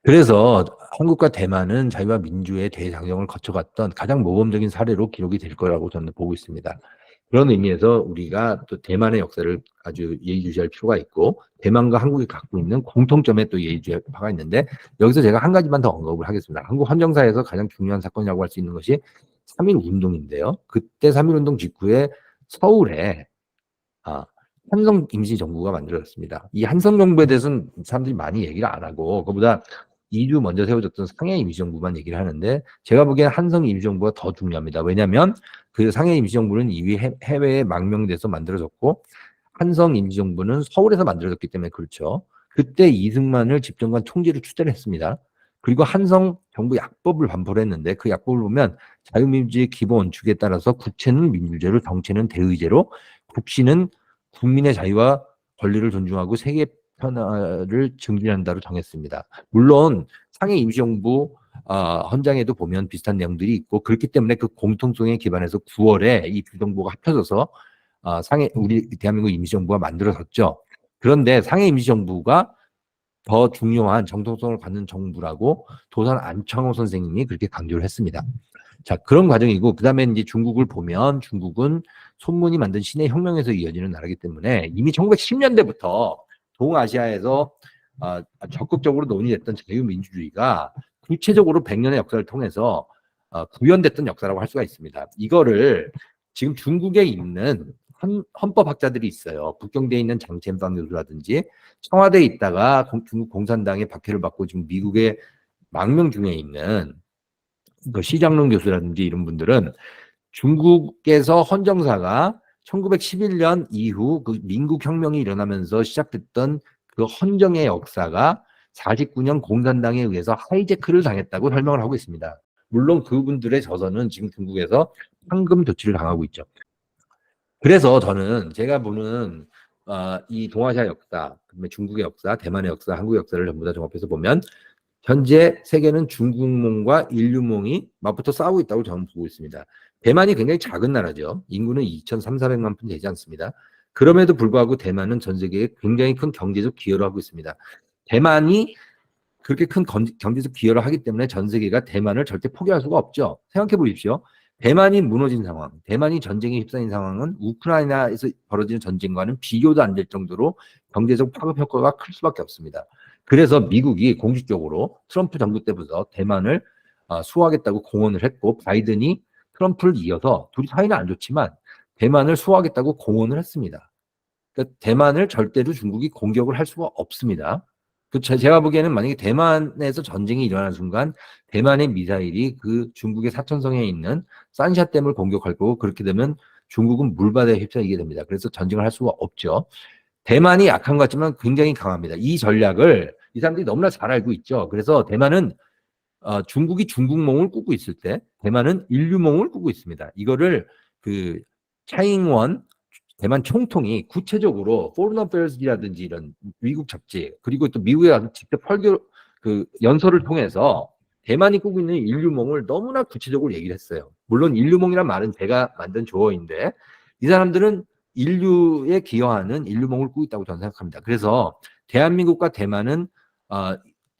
S1: 그래서 한국과 대만은 자유와 민주의 대장정을 거쳐갔던 가장 모범적인 사례로 기록이 될 거라고 저는 보고 있습니다. 그런 의미에서 우리가 또 대만의 역사를 아주 예의주시할 필요가 있고, 대만과 한국이 갖고 있는 공통점에 또 예의주시할 바가 있는데, 여기서 제가 한 가지만 더 언급을 하겠습니다. 한국 헌정사에서 가장 중요한 사건이라고 할 수 있는 것이 3.1 운동인데요. 그때 3.1 운동 직후에 서울에 한성 임시정부가 만들어졌습니다. 이 한성 정부에 대해서는 사람들이 많이 얘기를 안 하고, 그보다 2주 먼저 세워졌던 상해 임시정부만 얘기를 하는데, 제가 보기엔 한성 임시정부가 더 중요합니다. 왜냐하면 그 상해 임시정부는 이미 해외에 망명돼서 만들어졌고, 한성 임시정부는 서울에서 만들어졌기 때문에 그렇죠. 그때 이승만을 집정관 총재로 추대를 했습니다. 그리고 한성 정부 약법을 반포를 했는데, 그 약법을 보면 자유민주주의 기본 원칙에 따라서 국채는 민주제로, 정치는 대의제로, 국시는 국민의 자유와 권리를 존중하고 세계 편화를 증진한다로 정했습니다. 물론 상해 임시정부 헌장에도 보면 비슷한 내용들이 있고, 그렇기 때문에 그 공통성에 기반해서 9월에 이 두 정부가 합쳐져서 우리 대한민국 임시정부가 만들어졌죠. 그런데 상해 임시정부가 더 중요한 정통성을 갖는 정부라고 도산 안창호 선생님이 그렇게 강조를 했습니다. 자, 그런 과정이고, 그 다음에 이제 중국을 보면 중국은 손문이 만든 신의 혁명에서 이어지는 나라이기 때문에 이미 1910년대부터 동아시아에서 적극적으로 논의됐던 자유민주주의가 구체적으로 100년의 역사를 통해서 구현됐던 역사라고 할 수가 있습니다. 이거를 지금 중국에 있는 헌법학자들이 있어요. 북경대에 있는 장첸방 교수라든지, 청와대에 있다가 중국 공산당의 박해를 받고 지금 미국의 망명 중에 있는 시장론 교수라든지 이런 분들은 중국에서 헌정사가 1911년 이후 그 민국혁명이 일어나면서 시작됐던 그 헌정의 역사가 49년 공산당에 의해서 하이제크를 당했다고 설명을 하고 있습니다. 물론 그분들의 저서는 지금 중국에서 황금 조치를 당하고 있죠. 그래서 저는 제가 보는 이 동아시아 역사, 중국의 역사, 대만의 역사, 한국의 역사를 전부 다 종합해서 보면 현재 세계는 중국몽과 인류몽이 맞붙어 싸우고 있다고 저는 보고 있습니다. 대만이 굉장히 작은 나라죠. 인구는 2,300만 분 되지 않습니다. 그럼에도 불구하고 대만은 전 세계에 굉장히 큰 경제적 기여를 하고 있습니다. 대만이 그렇게 큰 경제적 기여를 하기 때문에 전 세계가 대만을 절대 포기할 수가 없죠. 생각해 보십시오. 대만이 무너진 상황, 대만이 전쟁에 휩싸인 상황은 우크라이나에서 벌어지는 전쟁과는 비교도 안 될 정도로 경제적 파급 효과가 클 수밖에 없습니다. 그래서 미국이 공식적으로 트럼프 정부 때부터 대만을 수호하겠다고 공언을 했고, 바이든이 트럼프를 이어서 둘이 사이는 안 좋지만 대만을 수호하겠다고 공언을 했습니다. 그러니까 대만을 절대로 중국이 공격을 할 수가 없습니다. 제가 보기에는 만약에 대만에서 전쟁이 일어나는 순간 대만의 미사일이 그 중국의 사천성에 있는 산샤댐을 공격할 거고, 그렇게 되면 중국은 물바다에 휩싸이게 됩니다. 그래서 전쟁을 할 수가 없죠. 대만이 약한 것 같지만 굉장히 강합니다. 이 전략을 이 사람들이 너무나 잘 알고 있죠. 그래서 대만은 중국이 중국몽을 꾸고 있을 때 대만은 인류몽을 꾸고 있습니다. 이거를 그 차잉원 대만 총통이 구체적으로 포reign affairs이라든지 이런 미국 잡지, 그리고 또 미국에 가서 직접 연설을 통해서 대만이 꾸고 있는 인류몽을 너무나 구체적으로 얘기를 했어요. 물론 인류몽이란 말은 제가 만든 조어인데, 이 사람들은 인류에 기여하는 인류몽을 꾸고 있다고 저는 생각합니다. 그래서 대한민국과 대만은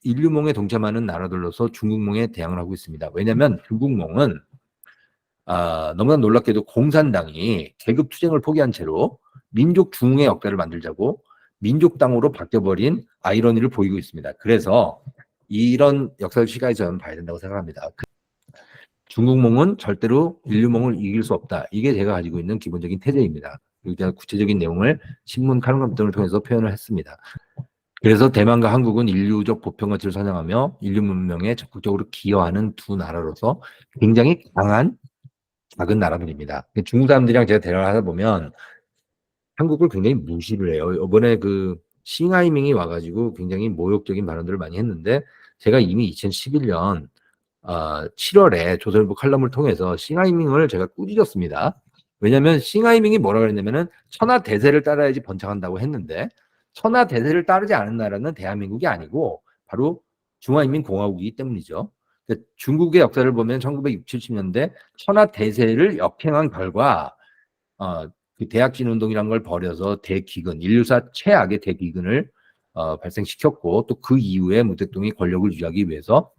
S1: 인류몽에 동참하는 나라들로서 중국몽에 대항을 하고 있습니다. 왜냐하면 중국몽은 너무나 놀랍게도 공산당이 계급 투쟁을 포기한 채로 민족 중흥의 역사를 만들자고 민족당으로 바뀌어버린 아이러니를 보이고 있습니다. 그래서 이런 역사적 시각에서 저는 봐야 된다고 생각합니다. 중국몽은 절대로 인류몽을 이길 수 없다. 이게 제가 가지고 있는 기본적인 태제입니다. 그리고 제가 구체적인 내용을 신문 칼럼 등을 통해서 표현을 했습니다. 그래서 대만과 한국은 인류적 보편 가치를 선양하며 인류 문명에 적극적으로 기여하는 두 나라로서 굉장히 강한 작은 나라들입니다. 중국 사람들이랑 제가 대화를 하다 보면 한국을 굉장히 무시를 해요. 이번에 그 싱하이밍이 와가지고 굉장히 모욕적인 발언들을 많이 했는데 제가 이미 2011년 7월에 조선일보 칼럼을 통해서 싱하이밍을 제가 꾸짖었습니다. 왜냐하면 싱하이밍이 뭐라 그랬냐면은 천하 대세를 따라야지 번창한다고 했는데 천하 대세를 따르지 않은 나라는 대한민국이 아니고 바로 중화인민공화국이기 때문이죠. 그러니까 중국의 역사를 보면 1960, 70년대 천하 대세를 역행한 결과 그 대약진 운동이라는 걸 벌여서 대기근, 인류사 최악의 대기근을 발생시켰고 또 그 이후에 무택동이 권력을 유지하기 위해서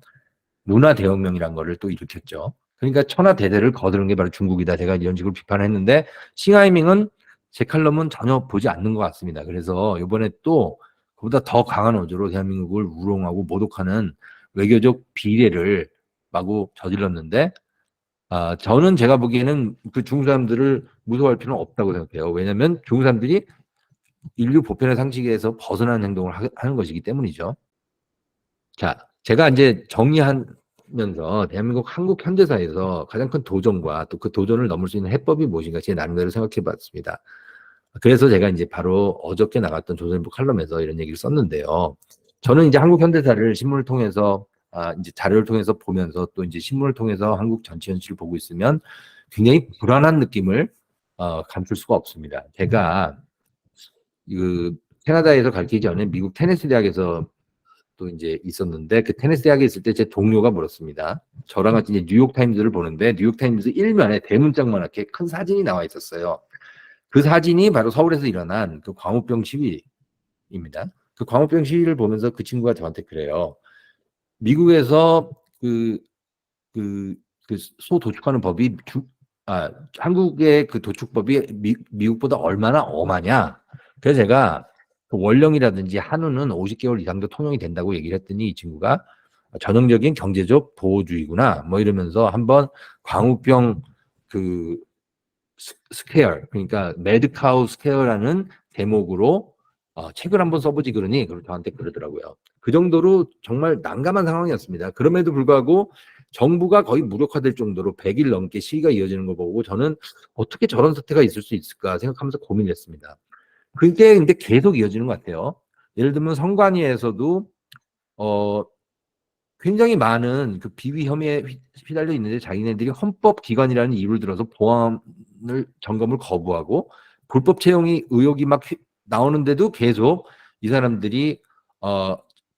S1: 문화 대혁명이라는 거를 또 일으켰죠. 그러니까 천하 대대를 거두는 게 바로 중국이다. 제가 이런 식으로 비판했는데 싱하이밍은 제 칼럼은 전혀 보지 않는 것 같습니다. 그래서 이번에 또 그보다 더 강한 어조로 대한민국을 우롱하고 모독하는 외교적 비례를 마구 저질렀는데 저는 제가 보기에는 그 중국 사람들을 무서워할 필요는 없다고 생각해요. 왜냐하면 중국 사람들이 인류 보편의 상식에서 벗어나는 행동을 하는 것이기 때문이죠. 자, 제가 이제 정리하면서 대한민국 한국 현대사에서 가장 큰 도전과 또 그 도전을 넘을 수 있는 해법이 무엇인가 제 나름대로 생각해 봤습니다. 그래서 제가 이제 바로 어저께 나갔던 조선일보 칼럼에서 이런 얘기를 썼는데요. 저는 이제 한국 현대사를 신문을 통해서 이제 자료를 통해서 보면서 또 이제 신문을 통해서 한국 전체 현실을 보고 있으면 굉장히 불안한 느낌을 감출 수가 없습니다. 제가 그 캐나다에서 가르치기 전에 미국 테네시 대학에서 또 이제 있었는데 그 테네시 대학에 있을 때 제 동료가 물었습니다. 저랑 같이 이제 뉴욕 타임즈를 보는데 뉴욕 타임즈 일면에 대문짝만하게 큰 사진이 나와 있었어요. 그 사진이 바로 서울에서 일어난 그 광우병 시위입니다. 그 광우병 시위를 보면서 그 친구가 저한테 그래요. 미국에서 소 도축하는 법이 한국의 그 도축법이 미국보다 얼마나 엄하냐. 그래서 제가 그 원령이라든지 한우는 50개월 이상도 통용이 된다고 얘기를 했더니 이 친구가 전형적인 경제적 보호주의구나 뭐 이러면서 한번 광우병 그 스퀘어 그러니까 매드카우 스퀘어라는 대목으로 책을 한번 써보지 그러니 저한테 그러더라고요. 그 정도로 정말 난감한 상황이었습니다. 그럼에도 불구하고 정부가 거의 무력화될 정도로 100일 넘게 시위가 이어지는 걸 보고 저는 어떻게 저런 사태가 있을 수 있을까 생각하면서 고민했습니다. 그게 근데 계속 이어지는 것 같아요. 예를 들면 선관위에서도 굉장히 많은 그 비위 혐의에 휘달려 있는데 자기네들이 헌법기관이라는 이유를 들어서 보안을 점검을 거부하고 불법 채용이 의혹이 막 나오는데도 계속 이 사람들이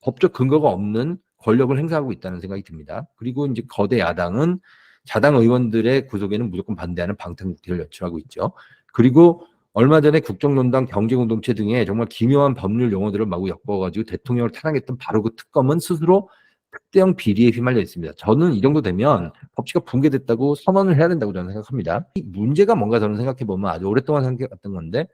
S1: 법적 근거가 없는 권력을 행사하고 있다는 생각이 듭니다. 그리고 이제 거대 야당은 자당 의원들의 구속에는 무조건 반대하는 방탄국회를 연출하고 있죠. 그리고 얼마 전에 국정농단 경제공동체 등의 정말 기묘한 법률 용어들을 마구 엮어가지고 대통령을 탄핵했던 바로 그 특검은 스스로 특대형 비리에 휘말려 있습니다. 저는 이 정도 되면 법치가 붕괴됐다고 선언을 해야 된다고 저는 생각합니다. 이 문제가 뭔가 저는 생각해보면 아주 오랫동안 생각해왔던 건데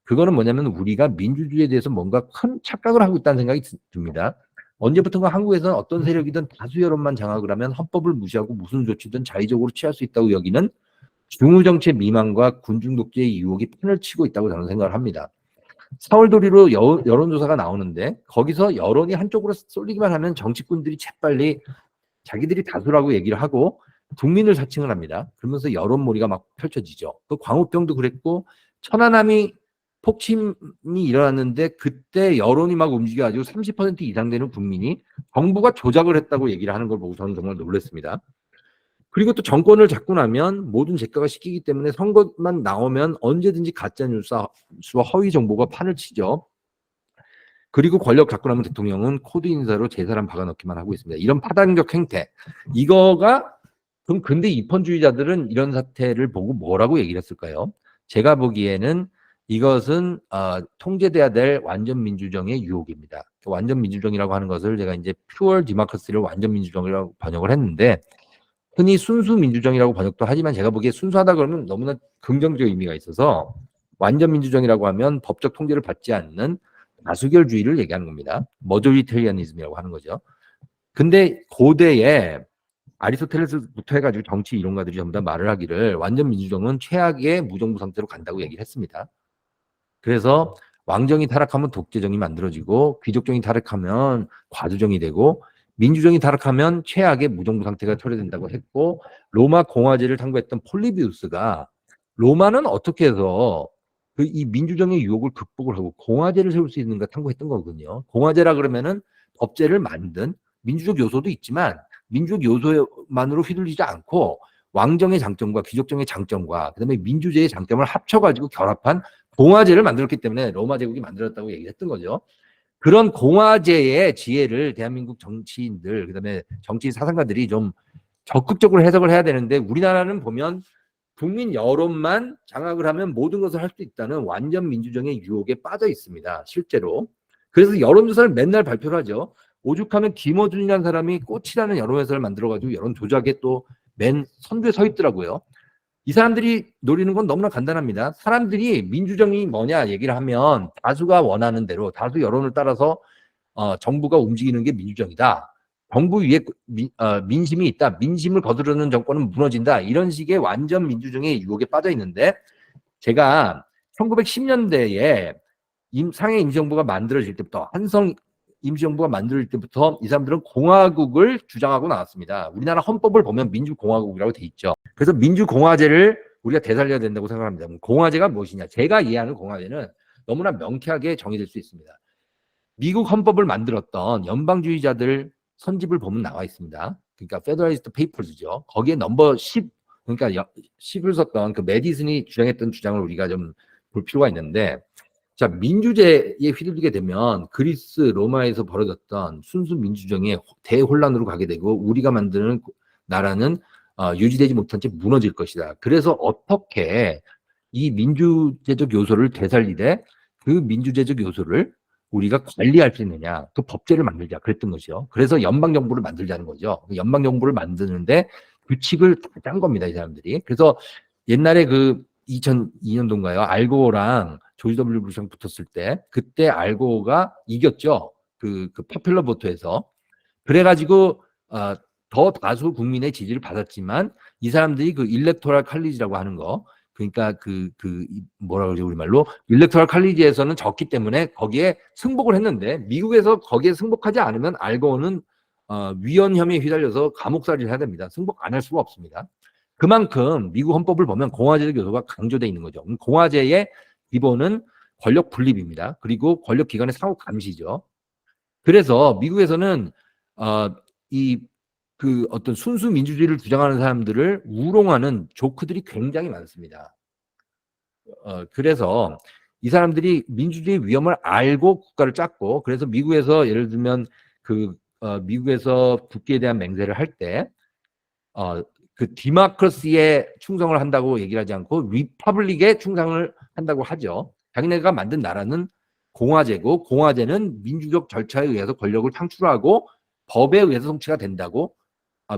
S1: 그거는 뭐냐면 우리가 민주주의에 대해서 뭔가 큰 착각을 하고 있다는 생각이 듭니다. 언제부턴가 한국에서는 어떤 세력이든 다수 여론만 장악을 하면 헌법을 무시하고 무슨 조치든 자의적으로 취할 수 있다고 여기는 중우정체 미망과 군중독재의 유혹이 판을 치고 있다고 저는 생각을 합니다. 서울도리로 여론조사가 나오는데 거기서 여론이 한쪽으로 쏠리기만 하면 정치꾼들이 재빨리 자기들이 다수라고 얘기를 하고 국민을 사칭을 합니다. 그러면서 여론몰이가 막 펼쳐지죠. 그 광우병도 그랬고 천안함이 폭침이 일어났는데 그때 여론이 막 움직여가지고 30% 이상 되는 국민이 정부가 조작을 했다고 얘기를 하는 걸 보고 저는 정말 놀랐습니다. 그리고 또 정권을 잡고 나면 모든 재가가 시키기 때문에 선거만 나오면 언제든지 가짜뉴스와 허위 정보가 판을 치죠. 그리고 권력 잡고 나면 대통령은 코드 인사로 제 사람 박아넣기만 하고 있습니다. 이런 파단적 행태. 이거가 그럼 근데 입헌주의자들은 이런 사태를 보고 뭐라고 얘기를 했을까요? 제가 보기에는 이것은 통제돼야 될 완전 민주정의 유혹입니다. 완전 민주정이라고 하는 것을 제가 이제 pure democracy를 완전 민주정이라고 번역을 했는데 흔히 순수 민주정이라고 번역도 하지만 제가 보기에 순수하다 그러면 너무나 긍정적 의미가 있어서 완전 민주정이라고 하면 법적 통제를 받지 않는 다수결주의를 얘기하는 겁니다. 머조리테리아니즘이라고 하는 거죠. 근데 고대에 아리스토텔레스부터 해가지고 정치 이론가들이 전부 다 말을 하기를 완전 민주정은 최악의 무정부 상태로 간다고 얘기를 했습니다. 그래서 왕정이 타락하면 독재정이 만들어지고 귀족정이 타락하면 과두정이 되고 민주정이 타락하면 최악의 무정부 상태가 초래된다고 했고 로마 공화제를 탐구했던 폴리비우스가 로마는 어떻게 해서 이 민주정의 유혹을 극복을 하고 공화제를 세울 수 있는가 탐구했던 거거든요. 공화제라 그러면은 법제를 만든 민주적 요소도 있지만 민주적 요소만으로 휘둘리지 않고 왕정의 장점과 귀족정의 장점과 그다음에 민주제의 장점을 합쳐가지고 결합한 공화제를 만들었기 때문에 로마 제국이 만들었다고 얘기했던 거죠. 그런 공화제의 지혜를 대한민국 정치인들 그다음에 정치인 사상가들이 좀 적극적으로 해석을 해야 되는데 우리나라는 보면 국민 여론만 장악을 하면 모든 것을 할 수 있다는 완전 민주정의 유혹에 빠져 있습니다. 실제로. 그래서 여론조사를 맨날 발표를 하죠. 오죽하면 김어준이라는 사람이 꽃이라는 여론조사를 만들어가지고 여론 조작에 또 맨 선두에 서 있더라고요. 이 사람들이 노리는 건 너무나 간단합니다. 사람들이 민주정이 뭐냐 얘기를 하면 다수가 원하는 대로 다수 여론을 따라서 정부가 움직이는 게 민주정이다. 정부 위에 민심이 있다. 민심을 거두려는 정권은 무너진다. 이런 식의 완전 민주정의 유혹에 빠져 있는데 제가 1910년대에 상해 임시정부가 만들어질 때부터 한성 임시정부가 만들어질 때부터 이 사람들은 공화국을 주장하고 나왔습니다. 우리나라 헌법을 보면 민주공화국이라고 돼 있죠. 그래서 민주공화제를 우리가 되살려야 된다고 생각합니다. 공화제가 무엇이냐? 제가 이해하는 공화제는 너무나 명쾌하게 정의될 수 있습니다. 미국 헌법을 만들었던 연방주의자들 선집을 보면 나와 있습니다. 그러니까 페더럴리스트 페이퍼즈죠. 거기에 넘버 10, 그러니까 10을 썼던 그 메디슨이 주장했던 주장을 우리가 좀 볼 필요가 있는데 자, 민주제에 휘둘리게 되면 그리스 로마에서 벌어졌던 순수 민주정의 대혼란으로 가게 되고 우리가 만드는 나라는 유지되지 못한 채 무너질 것이다. 그래서 어떻게 이 민주제적 요소를 되살리되 그 민주제적 요소를 우리가 관리할 수 있느냐. 그 법제를 만들자. 그랬던 거죠. 그래서 연방정부를 만들자는 거죠. 연방정부를 만드는데 규칙을 다 짠 겁니다. 이 사람들이. 그래서 옛날에 그 2002년도인가요? 알고랑 조지 W 부시랑 붙었을 때 그때 알고가 이겼죠. 그 포퓰러 보트에서. 그래가지고 더 다수 국민의 지지를 받았지만 이 사람들이 그 일렉토럴 칼리지라고 하는 거 그러니까 뭐라 그러죠 우리말로 일렉토럴 칼리지에서는 졌기 때문에 거기에 승복을 했는데 미국에서 거기에 승복하지 않으면 알고는 위헌 혐의에 휘달려서 감옥살이를 해야 됩니다. 승복 안 할 수가 없습니다. 그만큼 미국 헌법을 보면 공화제적 요소가 강조되어 있는 거죠. 공화제의 기본은 권력 분립입니다. 그리고 권력 기관의 상호 감시죠. 그래서 미국에서는 어떤 순수 민주주의를 주장하는 사람들을 우롱하는 조크들이 굉장히 많습니다. 그래서 이 사람들이 민주주의 위험을 알고 국가를 짰고 그래서 미국에서 예를 들면 미국에서 국기에 대한 맹세를 할 때 그 디모크라시에 충성을 한다고 얘기를 하지 않고 리퍼블릭에 충성을 한다고 하죠. 자기네가 만든 나라는 공화제고 공화제는 민주적 절차에 의해서 권력을 창출하고 법에 의해서 통치가 된다고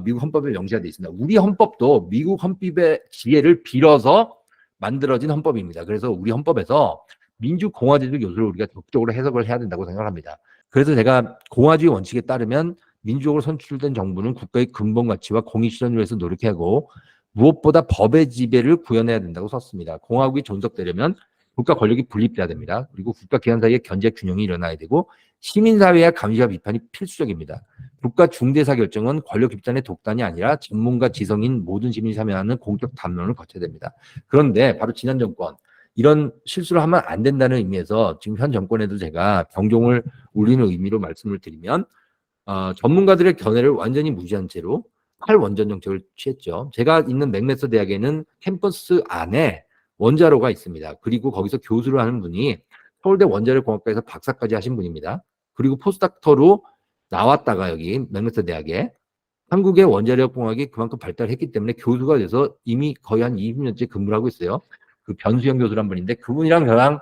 S1: 미국 헌법에 명시가 되어 있습니다. 우리 헌법도 미국 헌법의 지혜를 빌어서 만들어진 헌법입니다. 그래서 우리 헌법에서 민주공화제적 요소를 우리가 적극적으로 해석을 해야 된다고 생각합니다. 그래서 제가 공화주의 원칙에 따르면 민주적으로 선출된 정부는 국가의 근본 가치와 공익 실현을 위해서 노력하고 무엇보다 법의 지배를 구현해야 된다고 썼습니다. 공화국이 존속되려면 국가 권력이 분립돼야 됩니다. 그리고 국가 기관 사이의 견제 균형이 일어나야 되고 시민사회의 감시와 비판이 필수적입니다. 국가 중대사 결정은 권력 집단의 독단이 아니라 전문가 지성인 모든 시민이 참여하는 공적 담론을 거쳐야 됩니다. 그런데 바로 지난 정권 이런 실수를 하면 안 된다는 의미에서 지금 현 정권에도 제가 경종을 울리는 의미로 말씀을 드리면 전문가들의 견해를 완전히 무시한 채로 탈원전 정책을 취했죠. 제가 있는 맥메서 대학에는 캠퍼스 안에 원자로가 있습니다. 그리고 거기서 교수를 하는 분이 서울대 원자력공학과에서 박사까지 하신 분입니다. 그리고 포스닥터로 나왔다가 여기 맥메서 대학에 한국의 원자력공학이 그만큼 발달했기 때문에 교수가 돼서 이미 거의 한 20년째 근무를 하고 있어요. 그 변수영 교수란 분인데 그분이랑 저랑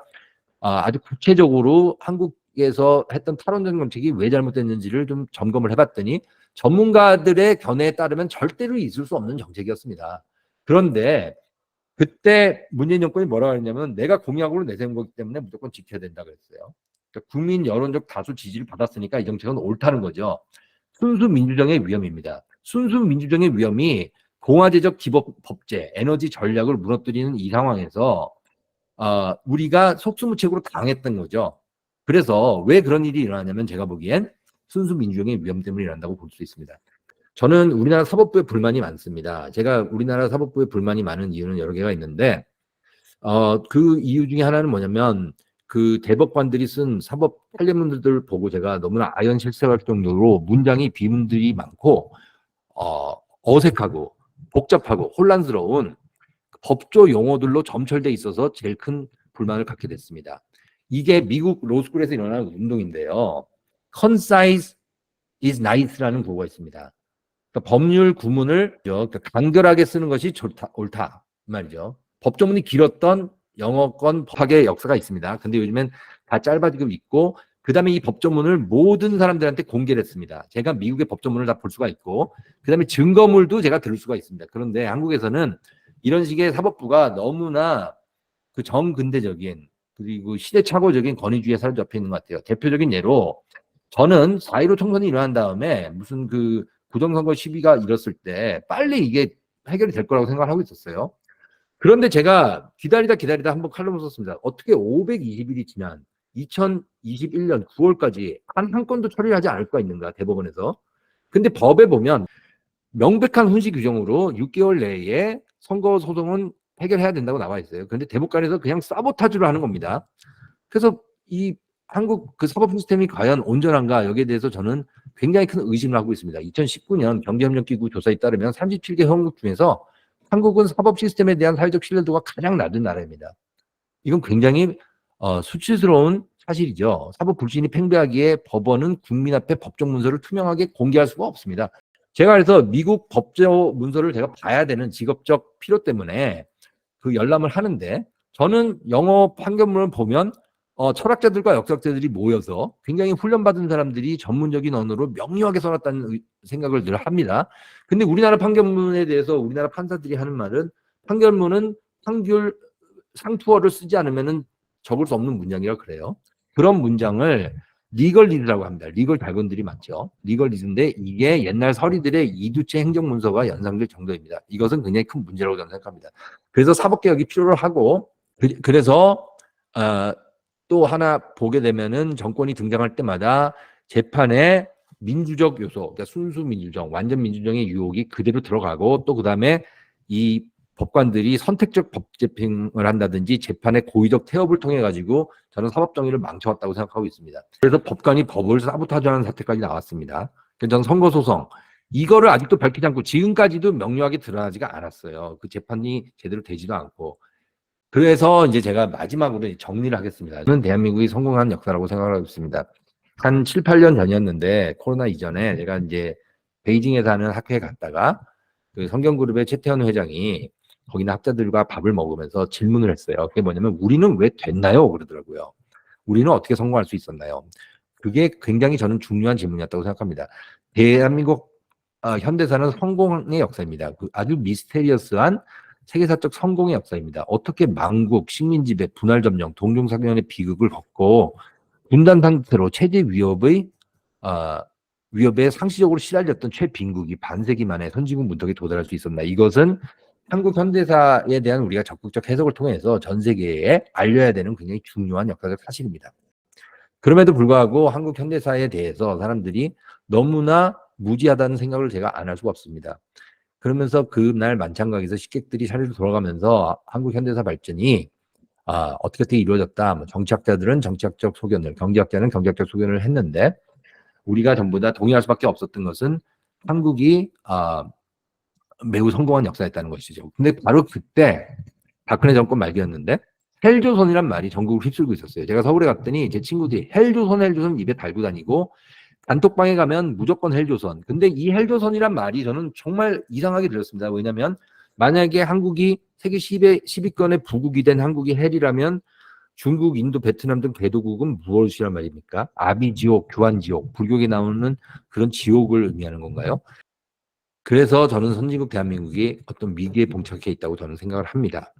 S1: 아주 구체적으로 한국에서 했던 탈원전 정책이 왜 잘못됐는지를 좀 점검을 해봤더니 전문가들의 견해에 따르면 절대로 있을 수 없는 정책이었습니다. 그런데 그때 문재인 정권이 뭐라고 했냐면 내가 공약으로 내세운 거기 때문에 무조건 지켜야 된다 그랬어요. 그러니까 국민 여론적 다수 지지를 받았으니까 이 정책은 옳다는 거죠. 순수 민주정의 위험입니다. 순수 민주정의 위험이 공화제적 기법제, 에너지 전략을 무너뜨리는 이 상황에서 우리가 속수무책으로 당했던 거죠. 그래서 왜 그런 일이 일어나냐면 제가 보기엔 순수 민주정의 위험 때문에 일어난다고 볼 수 있습니다. 저는 우리나라 사법부에 불만이 많습니다. 제가 우리나라 사법부에 불만이 많은 이유는 여러 개가 있는데 그 이유 중에 하나는 뭐냐면 그 대법관들이 쓴 사법 판례문들을 보고 제가 너무나 아연실색할 정도로 문장이 비문들이 많고 어색하고 복잡하고 혼란스러운 법조 용어들로 점철돼 있어서 제일 큰 불만을 갖게 됐습니다. 이게 미국 로스쿨에서 일어나는 운동인데요. concise is nice라는 구호가 있습니다. 그러니까 법률 구문을 그러니까 간결하게 쓰는 것이 옳다 말이죠. 법조문이 길었던 영어권 법학의 역사가 있습니다. 근데 요즘엔 다 짧아지고 있고 그다음에 이 법조문을 모든 사람들한테 공개를 했습니다. 제가 미국의 법조문을 다 볼 수가 있고 그다음에 증거물도 제가 들을 수가 있습니다. 그런데 한국에서는 이런 식의 사법부가 너무나 그 정근대적인 그리고 시대착오적인 권위주의에 사로잡혀 있는 것 같아요. 대표적인 예로 저는 4.15 총선이 일어난 다음에 무슨 그 부정선거 시비가 일었을 때 빨리 이게 해결이 될 거라고 생각을 하고 있었어요. 그런데 제가 기다리다 한번 칼럼을 썼습니다. 어떻게 520일이 지난 2021년 9월까지 한 건도 처리를 하지 않을 수가 있는가 대법원에서. 근데 법에 보면 명백한 훈시 규정으로 6개월 내에 선거 소송은 해결해야 된다고 나와 있어요. 그런데 대법관에서 그냥 사보타주를 하는 겁니다. 그래서 이 한국 그 사법 시스템이 과연 온전한가 여기에 대해서 저는 굉장히 큰 의심을 하고 있습니다. 2019년 경제협력기구 조사에 따르면 37개 회원국 중에서 한국은 사법 시스템에 대한 사회적 신뢰도가 가장 낮은 나라입니다. 이건 굉장히 수치스러운 사실이죠. 사법 불신이 팽배하기에 법원은 국민 앞에 법정 문서를 투명하게 공개할 수가 없습니다. 제가 그래서 미국 법조 문서를 제가 봐야 되는 직업적 필요 때문에 그 열람을 하는데 저는 영어 판결문을 보면 철학자들과 역사학자들이 모여서 굉장히 훈련받은 사람들이 전문적인 언어로 명료하게 써놨다는 생각을 늘 합니다. 근데 우리나라 판결문에 대해서 우리나라 판사들이 하는 말은 판결문은 판결 상투어를 쓰지 않으면 적을 수 없는 문장이라고 그래요. 그런 문장을 리걸리즈라고 합니다. 리걸 jargon들이 많죠. 리걸리즈인데 이게 옛날 서리들의 이두체 행정문서가 연상될 정도입니다. 이것은 굉장히 큰 문제라고 저는 생각합니다. 그래서 사법개혁이 필요를 하고 그래서 또 하나 보게 되면은 정권이 등장할 때마다 재판에 민주적 요소, 그러니까 순수 민주정, 완전 민주정의 유혹이 그대로 들어가고 또 그다음에 이 법관들이 선택적 법 집행을 한다든지 재판의 고의적 태업을 통해 가지고 저는 사법 정의를 망쳐왔다고 생각하고 있습니다. 그래서 법관이 법을 사보타주하는 사태까지 나왔습니다. 그래서 저는 선거 소송 이거를 아직도 밝히지 않고 지금까지도 명료하게 드러나지가 않았어요. 그 재판이 제대로 되지도 않고. 그래서 이제 제가 마지막으로 정리를 하겠습니다. 저는 대한민국이 성공한 역사라고 생각하고 있습니다. 한 7, 8년 전이었는데 코로나 이전에 제가 이제 베이징에 사는 학회에 갔다가 그 성경그룹의 최태원 회장이 거기는 학자들과 밥을 먹으면서 질문을 했어요. 그게 뭐냐면 우리는 왜 됐나요? 그러더라고요. 우리는 어떻게 성공할 수 있었나요? 그게 굉장히 저는 중요한 질문이었다고 생각합니다. 대한민국 현대사는 성공의 역사입니다. 아주 미스테리어스한 세계사적 성공의 역사입니다. 어떻게 망국, 식민지배, 분할점령, 동종사경의 비극을 겪고 분단 상태로 체제 위협에 상시적으로 시달렸던 최빈국이 반세기 만에 선진국 문턱에 도달할 수 있었나. 이것은 한국 현대사에 대한 우리가 적극적 해석을 통해서 전 세계에 알려야 되는 굉장히 중요한 역사적 사실입니다. 그럼에도 불구하고 한국 현대사에 대해서 사람들이 너무나 무지하다는 생각을 제가 안 할 수가 없습니다. 그러면서 그날 만찬각에서 식객들이 차례로 돌아가면서 한국 현대사 발전이 어떻게 이루어졌다. 뭐 정치학자들은 정치학적 소견을, 경제학자는 경제학적 소견을 했는데 우리가 전부 다 동의할 수밖에 없었던 것은 한국이 매우 성공한 역사였다는 것이죠. 근데 바로 그때 박근혜 정권 말기였는데 헬조선이란 말이 전국을 휩쓸고 있었어요. 제가 서울에 갔더니 제 친구들이 헬조선 입에 달고 다니고 단톡방에 가면 무조건 헬조선. 근데 이 헬조선이란 말이 저는 정말 이상하게 들렸습니다. 왜냐하면 만약에 한국이 세계 10위권의 부국이 된 한국이 헬이라면 중국, 인도, 베트남 등 배도국은 무엇이란 말입니까? 아비지옥, 교환지옥, 불교에 나오는 그런 지옥을 의미하는 건가요? 그래서 저는 선진국 대한민국이 어떤 위기에 봉착해 있다고 저는 생각을 합니다.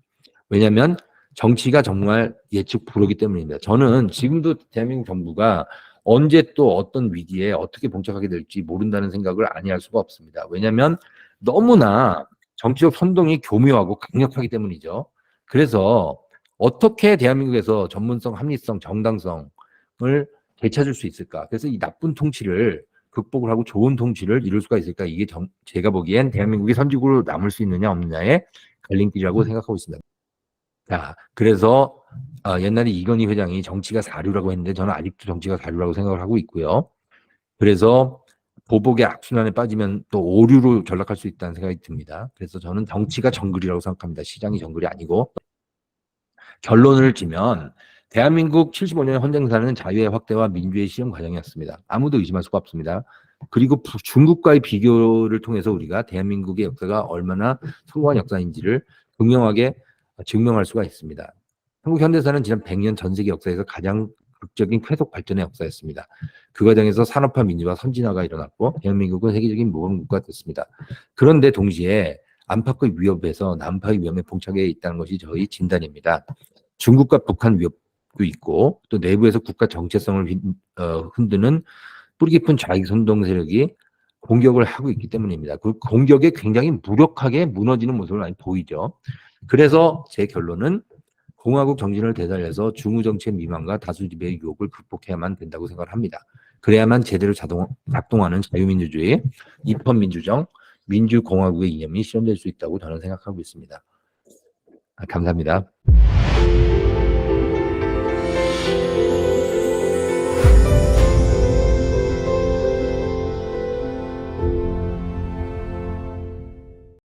S1: 왜냐하면 정치가 정말 예측 불허기 때문입니다. 저는 지금도 대한민국 정부가 언제 또 어떤 위기에 어떻게 봉착하게 될지 모른다는 생각을 아니할 수가 없습니다. 왜냐하면 너무나 정치적 선동이 교묘하고 강력하기 때문이죠. 그래서 어떻게 대한민국에서 전문성, 합리성, 정당성을 되찾을 수 있을까? 그래서 이 나쁜 통치를 극복을 하고 좋은 통치를 이룰 수가 있을까? 이게 제가 보기엔 대한민국이 선진국으로 남을 수 있느냐 없느냐의 갈림길이라고 생각하고 있습니다. 자, 그래서 옛날에 이건희 회장이 정치가 사류라고 했는데 저는 아직도 정치가 사류라고 생각을 하고 있고요. 그래서 보복의 악순환에 빠지면 또 오류로 전락할 수 있다는 생각이 듭니다. 그래서 저는 정치가 정글이라고 생각합니다. 시장이 정글이 아니고. 결론을 지면 대한민국 75년의 헌정사는 자유의 확대와 민주의 실현 과정이었습니다. 아무도 의심할 수가 없습니다. 그리고 중국과의 비교를 통해서 우리가 대한민국의 역사가 얼마나 성공한 역사인지를 분명하게 증명할 수가 있습니다. 한국 현대사는 지난 100년 전 세계 역사에서 가장 극적인 쾌속 발전의 역사였습니다. 그 과정에서 산업화 민주화 선진화가 일어났고 대한민국은 세계적인 모범국가가 됐습니다. 그런데 동시에 안팎의 위협에서 남파의 위험에 봉착해 있다는 것이 저희 진단입니다. 중국과 북한 위협도 있고 또 내부에서 국가 정체성을 흔드는 뿌리 깊은 좌익 선동 세력이 공격을 하고 있기 때문입니다. 그 공격에 굉장히 무력하게 무너지는 모습을 많이 보이죠. 그래서 제 결론은 공화국 정신을 되살려서 중우정치의 미망과 다수지배의 유혹을 극복해야만 된다고 생각을 합니다. 그래야만 제대로 작동하는 자유민주주의, 입헌민주정, 민주공화국의 이념이 실현될 수 있다고 저는 생각하고 있습니다. 감사합니다.